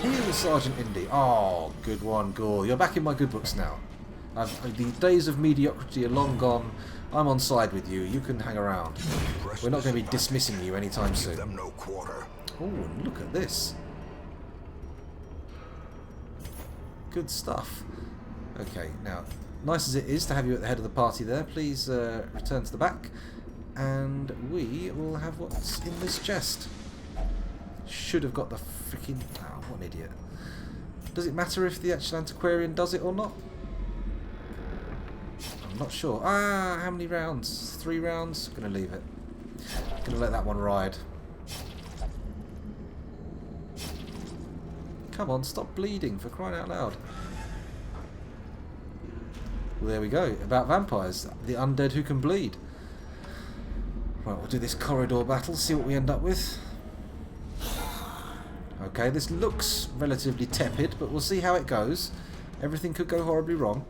heal Sergeant Indy. Oh, good one, Gore. You're back in my good books now. The days of mediocrity are long gone. I'm on side with you. You can hang around. Press We're not going to this be dismissing you anytime Give soon. them no quarter. Oh, and look at this. Good stuff. Okay, now, nice as it is to have you at the head of the party there, please return to the back, and we will have what's in this chest. Should have got the freaking... Oh, what an idiot. Does it matter if the actual antiquarian does it or not? I'm not sure. Ah, how many rounds? 3 rounds? I'm going to leave it. Gonna let that one ride. Come on, stop bleeding, for crying out loud. Well, there we go. About vampires. The undead who can bleed. Right, we'll do this corridor battle, see what we end up with. Okay, this looks relatively tepid, but we'll see how it goes. Everything could go horribly wrong.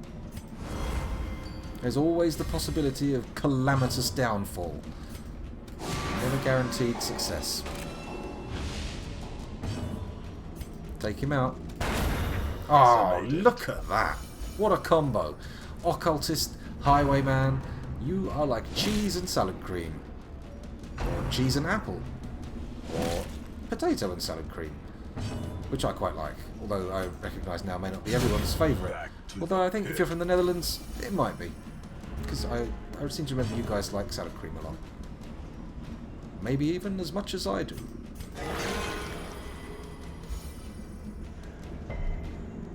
There's always the possibility of calamitous downfall. Never guaranteed success. Take him out. Oh, look at that. What a combo. Occultist, highwayman, you are like cheese and salad cream. Or cheese and apple. Or potato and salad cream. Which I quite like. Although I recognise now may not be everyone's favourite. Although I think if you're from the Netherlands, it might be. Because I seem to remember you guys like salad cream a lot. Maybe even as much as I do.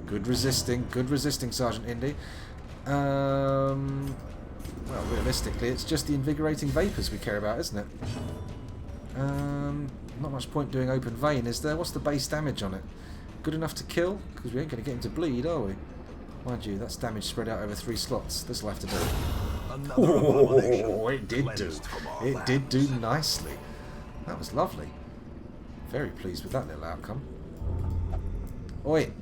Good resisting, Sergeant Indy. Well, realistically, it's just the invigorating vapours we care about, isn't it? Not much point doing open vein, is there? What's the base damage on it? Good enough to kill? Because we ain't going to get him to bleed, are we? Mind you, that's damage spread out over 3 slots. This will have to do. Oh, it did do. It did do nicely. That was lovely. Very pleased with that little outcome. Oi!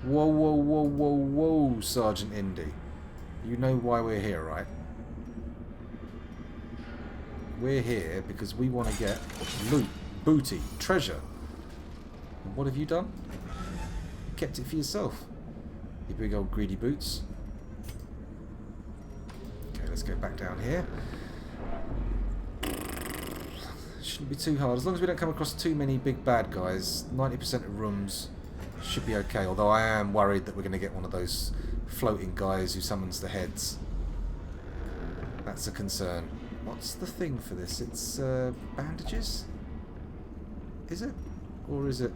Whoa, whoa, whoa, whoa, whoa, Sergeant Indy. You know why we're here, right? We're here because we want to get loot, booty, treasure. And what have you done? You kept it for yourself. You big old greedy boots. Okay, let's go back down here. Shouldn't be too hard. As long as we don't come across too many big bad guys, 90% of rooms should be okay. Although I am worried that we're going to get one of those floating guys who summons the heads. That's a concern. What's the thing for this? It's bandages? Is it? Or is it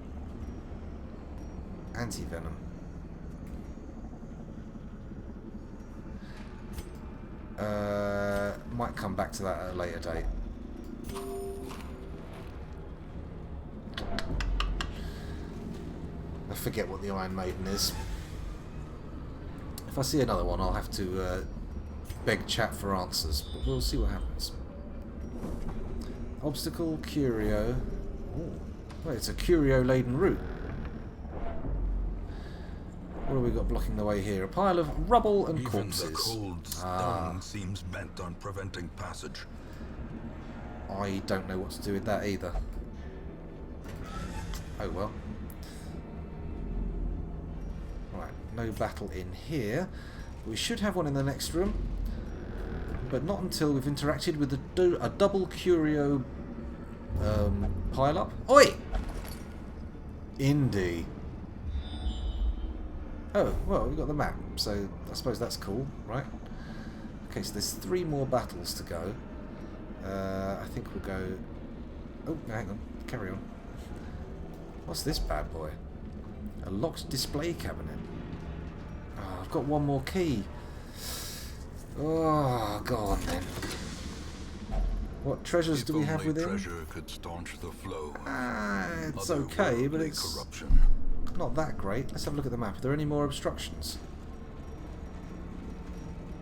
anti-venom? Might come back to that at a later date. I forget what the Iron Maiden is. If I see another one, I'll have to beg chat for answers, but we'll see what happens. Obstacle, curio. Ooh. Well, it's a curio-laden route. What have we got blocking the way here? A pile of rubble and corpses. Even the cold stone seems bent on preventing passage. I don't know what to do with that either. Oh well. Right, no battle in here. We should have one in the next room, but not until we've interacted with a double curio pile-up. Oi! Indy. Oh, well, we've got the map, so I suppose that's cool, right? Okay, so there's 3 more battles to go. I think we'll go... Oh, no, hang on. Carry on. What's this bad boy? A locked display cabinet. Oh, I've got one more key. Oh, go on then. What treasures do we have within? Treasure could staunch the flow. It's okay, but it's corruption. not that great. Let's have a look at the map. Are there any more obstructions?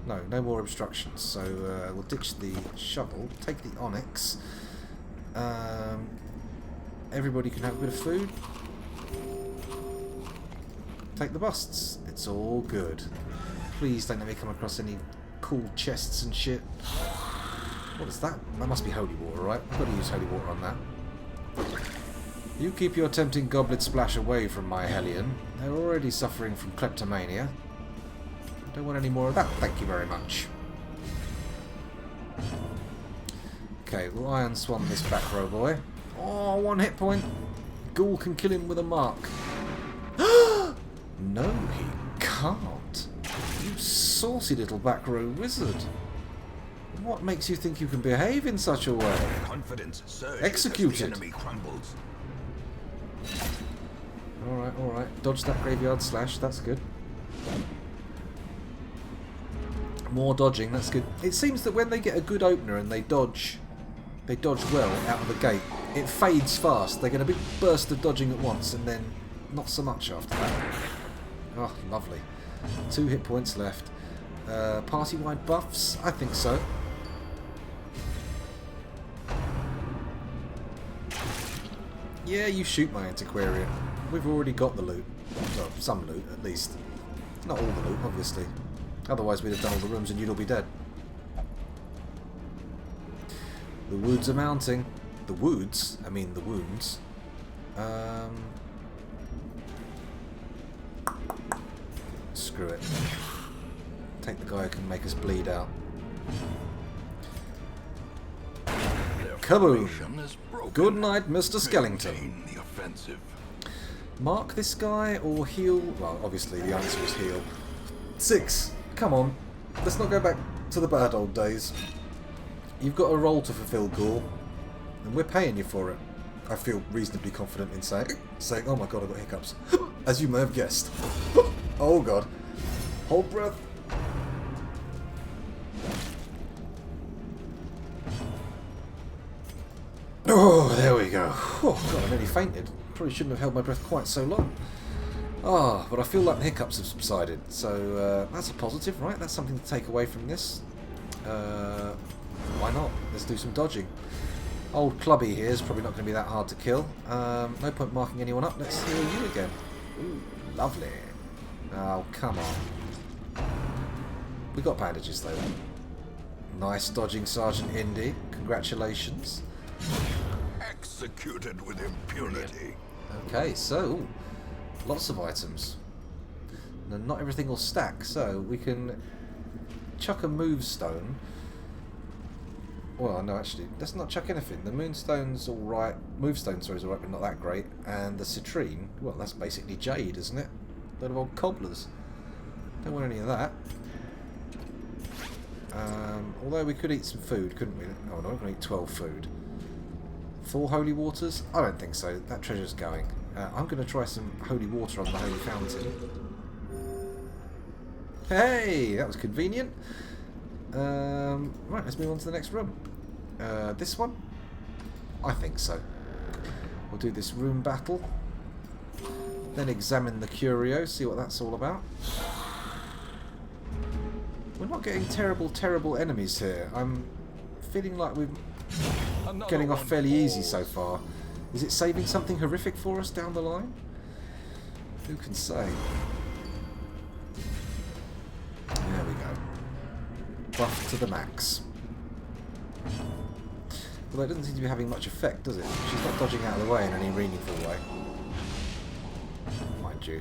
No, no more obstructions. So we'll ditch the shovel, take the onyx. Everybody can have a bit of food. Take the busts. It's all good. Please don't let me come across any cool chests and shit. What is that? That must be holy water, right? I've got to use holy water on that. You keep your tempting goblet splash away from my Hellion. They're already suffering from kleptomania. I don't want any more of that, thank you very much. Okay, we'll Iron Swan this back row boy. Oh, 1 hit point. Ghoul can kill him with a mark. No, he can't. You saucy little back row wizard. What makes you think you can behave in such a way? Confidence surges Executed. as the enemy crumbles. Alright, alright. Dodge that graveyard slash, that's good. More dodging, that's good. It seems that when they get a good opener and they dodge well out of the gate, it fades fast. They get a big burst of dodging at once and then not so much after that. Oh, lovely. 2 hit points left. Party-wide buffs? I think so. Yeah, you shoot my antiquarian. We've already got the loot. Well, some loot, at least. Not all the loot, obviously. Otherwise we'd have done all the rooms and you'd all be dead. The woods are mounting. The woods? I mean the wounds. Screw it. Take the guy who can make us bleed out. Kaboom! Good night, Mr. Skellington. Mark this guy or heal? Well, obviously the answer is heal. 6. Come on. Let's not go back to the bad old days. You've got a role to fulfill, Ghoul. And we're paying you for it. I feel reasonably confident in saying, oh my god, I've got hiccups. As you may have guessed. Oh god. Hold breath. Oh, there we go. Oh god, I nearly fainted. Probably shouldn't have held my breath quite so long. Ah, but I feel like the hiccups have subsided. So that's a positive, right? That's something to take away from this. Why not? Let's do some dodging. Old Clubby here is probably not going to be that hard to kill. No point marking anyone up. Let's heal you again. Ooh, lovely. Oh, come on. We got bandages though. Nice dodging, Sergeant Indy. Congratulations. Executed with impunity. Okay, so lots of items. Now, not everything will stack, so we can chuck a move stone. Well, no, actually, let's not chuck anything. The moonstone's alright. Movestone, sorry, is alright, but not that great. And the citrine, well, that's basically jade, isn't it? A load of old cobblers. Don't want any of that. Although we could eat some food, couldn't we? Oh no, we're going to eat 12 food. 4 holy waters? I don't think so. That treasure's going. I'm going to try some holy water on the holy fountain. Hey, that was convenient. Right, let's move on to the next room. This one? I think so. We'll do this room battle. Then examine the curio, see what that's all about. We're not getting terrible enemies here. I'm feeling like we're getting off fairly easy so far. Is it saving something horrific for us down the line? Who can say? There we go. Buff to the max. Although it doesn't seem to be having much effect, does it? She's not dodging out of the way in any meaningful way. Mind you,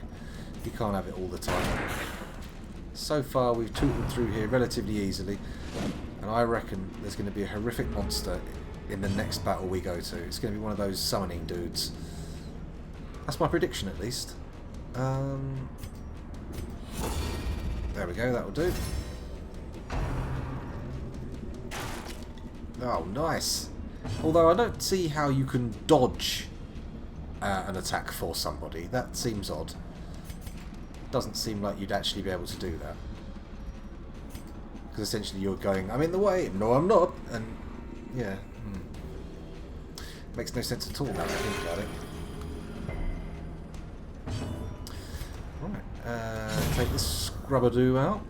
you can't have it all the time. So far we've tootled through here relatively easily, and I reckon there's going to be a horrific monster in the next battle we go to. It's going to be one of those summoning dudes. That's my prediction at least. There we go, that'll do. Oh, nice. Although I don't see how you can dodge an attack for somebody. That seems odd. Doesn't seem like you'd actually be able to do that. Because essentially you're going, I'm in the way. No, I'm not. And, yeah. Makes no sense at all now that I think about it. Right. Take this scrubadoo out.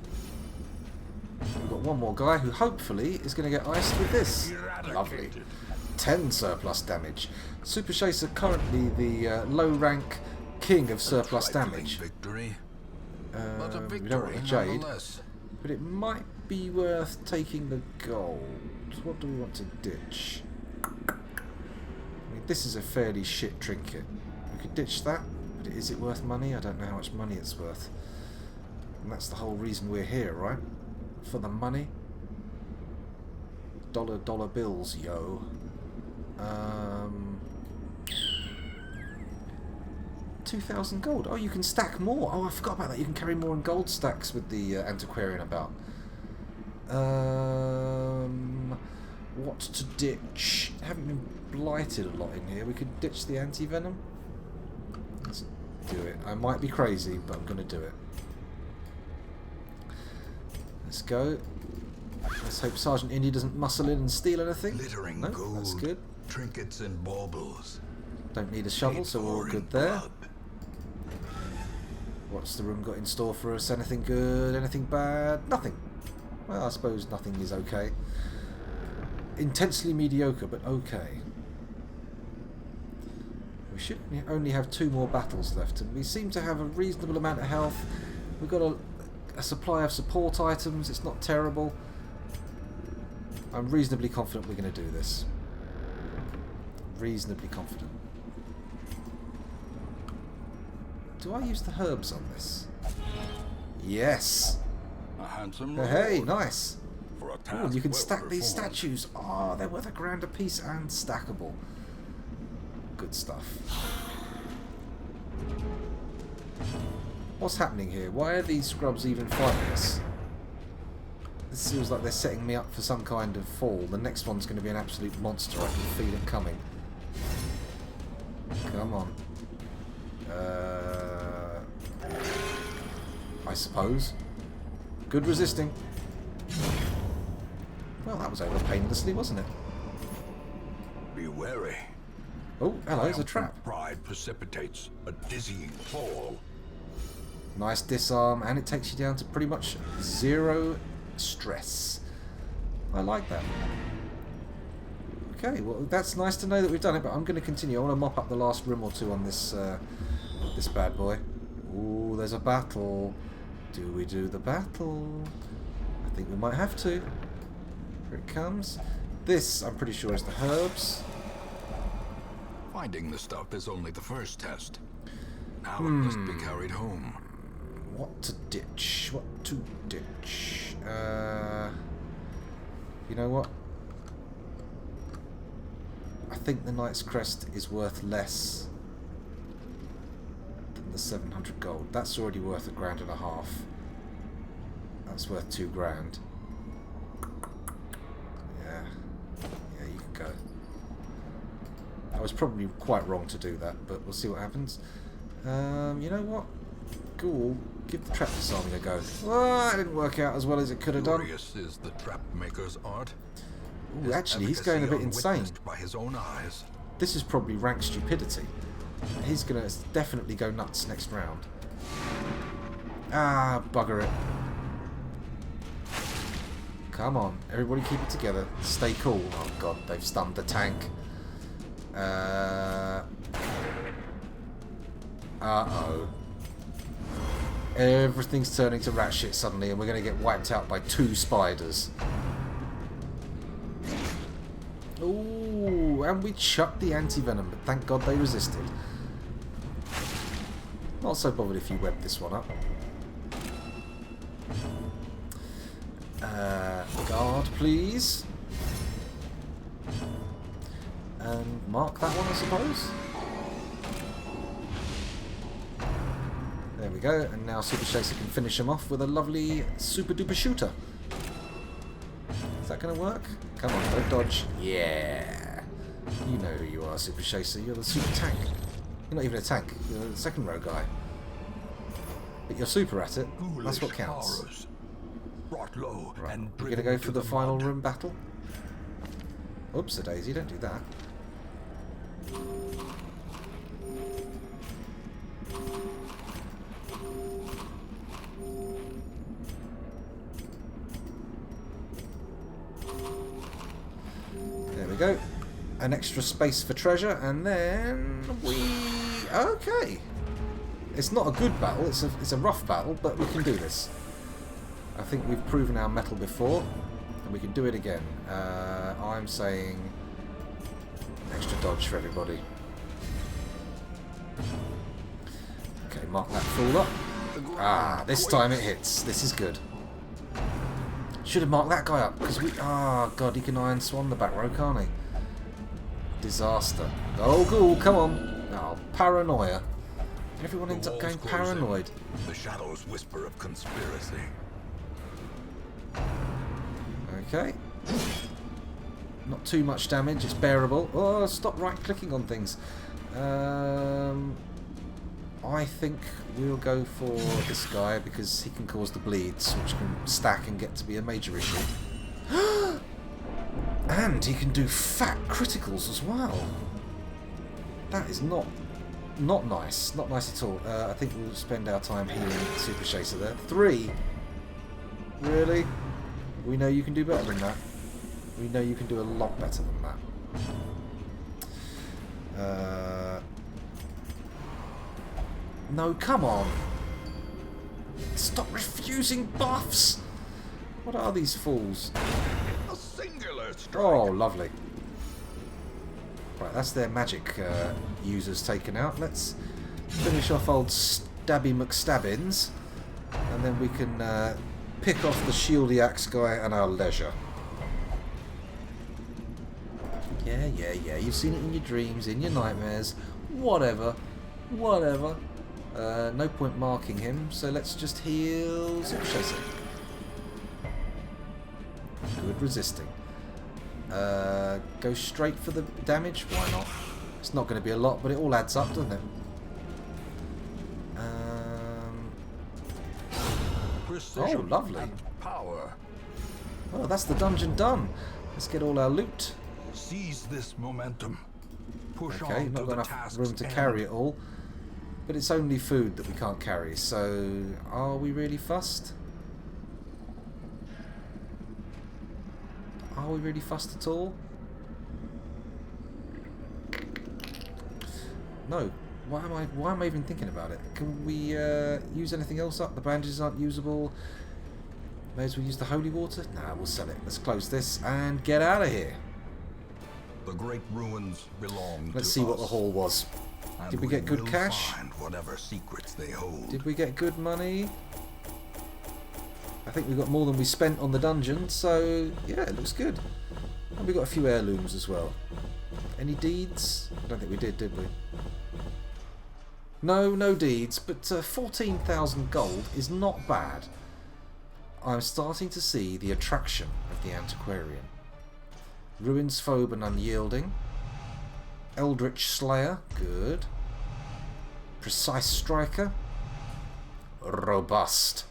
We've got one more guy who hopefully is going to get iced with this. Lovely. 10 surplus damage. Super Chaser currently the low rank king of surplus damage. Victory. We don't want the jade, but it might be worth taking the gold. What do we want to ditch? I mean, this is a fairly shit trinket. We could ditch that, but is it worth money? I don't know how much money it's worth. And that's the whole reason we're here, right? For the money. Dollar bills, yo. 2,000 gold. Oh, you can stack more. Oh, I forgot about that. You can carry more in gold stacks with the antiquarian about. What to ditch? Haven't been blighted a lot in here. We could ditch the anti-venom. Let's do it. I might be crazy, but I'm going to do it. Let's go. Let's hope Sergeant Indy doesn't muscle in and steal anything. Glittering No, gold, that's good. trinkets and baubles. Don't need a shovel, so we're all good there. What's the room got in store for us? Anything good? Anything bad? Nothing. Well, I suppose nothing is okay. Intensely mediocre, but okay. We should only have 2 more battles left, and we seem to have a reasonable amount of health. We've got a supply of support items. It's not terrible. I'm reasonably confident we're going to do this. Reasonably confident. Do I use the herbs on this? Yes. A handsome Hey, reward nice. for a Ooh, task you can well stack these performed. statues. Oh, they're worth £1 a piece and stackable. Good stuff. What's happening here? Why are these scrubs even fighting us? This feels like they're setting me up for some kind of fall. The next one's going to be an absolute monster. I can feel it coming. Come on. I suppose. Good resisting. Well, that was over painlessly, wasn't it? Be wary. Oh, hello, there's a Triumphant trap. Pride precipitates a dizzying fall. Nice disarm, and it takes you down to pretty much 0 stress. I like that. Okay, well, that's nice to know that we've done it, but I'm going to continue. I want to mop up the last room or 2 on this this bad boy. Ooh, there's a battle. Do we do the battle? I think we might have to. Here it comes. This, I'm pretty sure, is the herbs. Finding the stuff is only the first test. Now it must be carried home. What to ditch? What to ditch? You know what? I think the Knight's Crest is worth less than the 700 gold. That's already worth £1.5 grand. That's worth £2 grand. Yeah. Yeah, you can go. I was probably quite wrong to do that, but we'll see what happens. You know what? Cool. Give the trap disarming a go. Oh, that didn't work out as well as it could have done. Glorious is the trap maker's art. Ooh, His actually, he's going a bit efficacy insane. unwitnessed by his own eyes. This is probably rank stupidity. He's going to definitely go nuts next round. Ah, bugger it. Come on, everybody keep it together. Stay cool. Oh god, they've stunned the tank. Uh-oh. Everything's turning to rat shit suddenly, and we're going to get wiped out by 2 spiders. Ooh, and we chucked the anti-venom, but thank god they resisted. Not so bothered if you web this one up. Guard, please. And mark that one, I suppose. There we go, and now Super Chaser can finish him off with a lovely super duper shooter. Is that going to work? Come on, don't dodge. Yeah. You know who you are, Super Chaser. You're the super tank. You're not even a tank. You're the second row guy. But you're super at it. That's what counts. Horrors, brought low Right. and We're going to driven go for to the final mud. room battle. Oops, a daisy. Don't do that. There we go. An extra space for treasure, and then we... Okay. It's not a good battle, it's a rough battle, but we can do this. I think we've proven our mettle before, and we can do it again. I'm saying extra dodge for everybody. Okay, mark that fool up. Ah, this time it hits. This is good. Should have marked that guy up, because we... Ah, God, he can Iron Swan the back row, can't he? Disaster. Oh, cool, come on. Oh, paranoia. Everyone ends up going paranoid. The shadows whisper of conspiracy. Okay. Not too much damage, it's bearable. Oh, stop right-clicking on things. I think we'll go for this guy because he can cause the bleeds, which can stack and get to be a major issue. And he can do fat criticals as well. That is not nice. Not nice at all. I think we'll spend our time healing Super Chaser there. 3? Really? We know you can do better than that. We know you can do a lot better than that. No, come on. Stop refusing buffs. What are these fools? A singular strike. Oh, lovely. Right, that's their magic users taken out. Let's finish off old Stabby McStabbins, and then we can pick off the Shieldy Axe guy at our leisure. Yeah. You've seen it in your dreams, in your nightmares. Whatever. No point marking him, so let's just heal Super Chaser. Good resisting. Go straight for the damage, why not? It's not going to be a lot, but it all adds up, doesn't it? Oh, lovely. Power. Oh, that's the dungeon done. Let's get all our loot. Seize this momentum. Push Okay, on not to got the enough task's room to end. carry it all. But it's only food that we can't carry, so are we really fussed? Are we really fussed at all? No. Why am I even thinking about it? Can we use anything else up? The bandages aren't usable. May as well use the holy water? Nah, we'll sell it. Let's close this and get out of here. The great ruins belong Let's to see what the us, haul was. and Did we get good will cash? Find whatever secrets they hold. Did we get good money? I think we got more than we spent on the dungeon, so yeah, it looks good. And we got a few heirlooms as well. Any deeds? I don't think we did we? No deeds, but 14,000 gold is not bad. I'm starting to see the attraction of the antiquarian. Ruins Phobe and Unyielding. Eldritch Slayer, good. Precise Striker. Robust.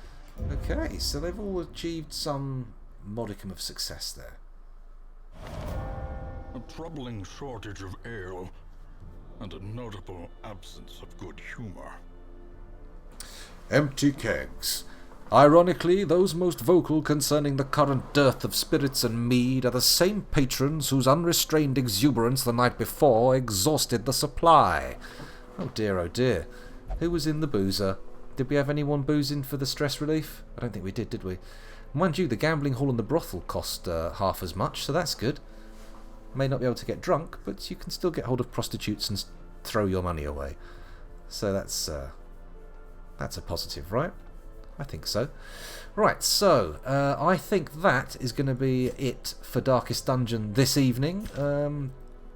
Okay, so they've all achieved some modicum of success there. A troubling shortage of ale, and a notable absence of good humor. Empty kegs. Ironically, those most vocal concerning the current dearth of spirits and mead are the same patrons whose unrestrained exuberance the night before exhausted the supply. Oh dear. Who was in the boozer? Did we have anyone boozing for the stress relief? I don't think we did we? Mind you, the gambling hall and the brothel cost half as much, so that's good. May not be able to get drunk, but you can still get hold of prostitutes and throw your money away. So that's a positive, right? I think so. Right, so I think that is going to be it for Darkest Dungeon this evening.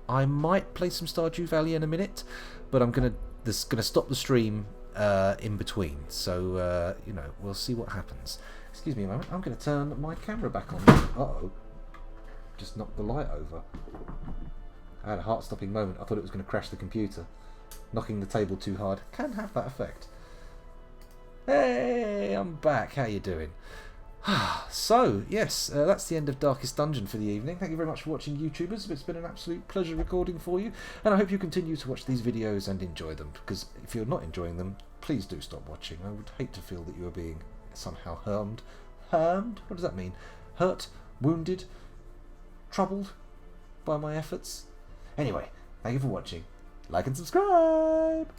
I might play some Stardew Valley in a minute, but I'm gonna stop the stream in between. So you know, we'll see what happens. Excuse me a moment. I'm going to turn my camera back on. Uh-oh. Just knocked the light over. I had a heart-stopping moment. I thought it was going to crash the computer. Knocking the table too hard can have that effect. Hey, I'm back. How you doing? So, yes, that's the end of Darkest Dungeon for the evening. Thank you very much for watching, YouTubers. It's been an absolute pleasure recording for you, and I hope you continue to watch these videos and enjoy them, because if you're not enjoying them, please do stop watching. I would hate to feel that you are being somehow harmed. Harmed? What does that mean? Hurt? Wounded? Troubled by my efforts? Anyway, thank you for watching. Like and subscribe!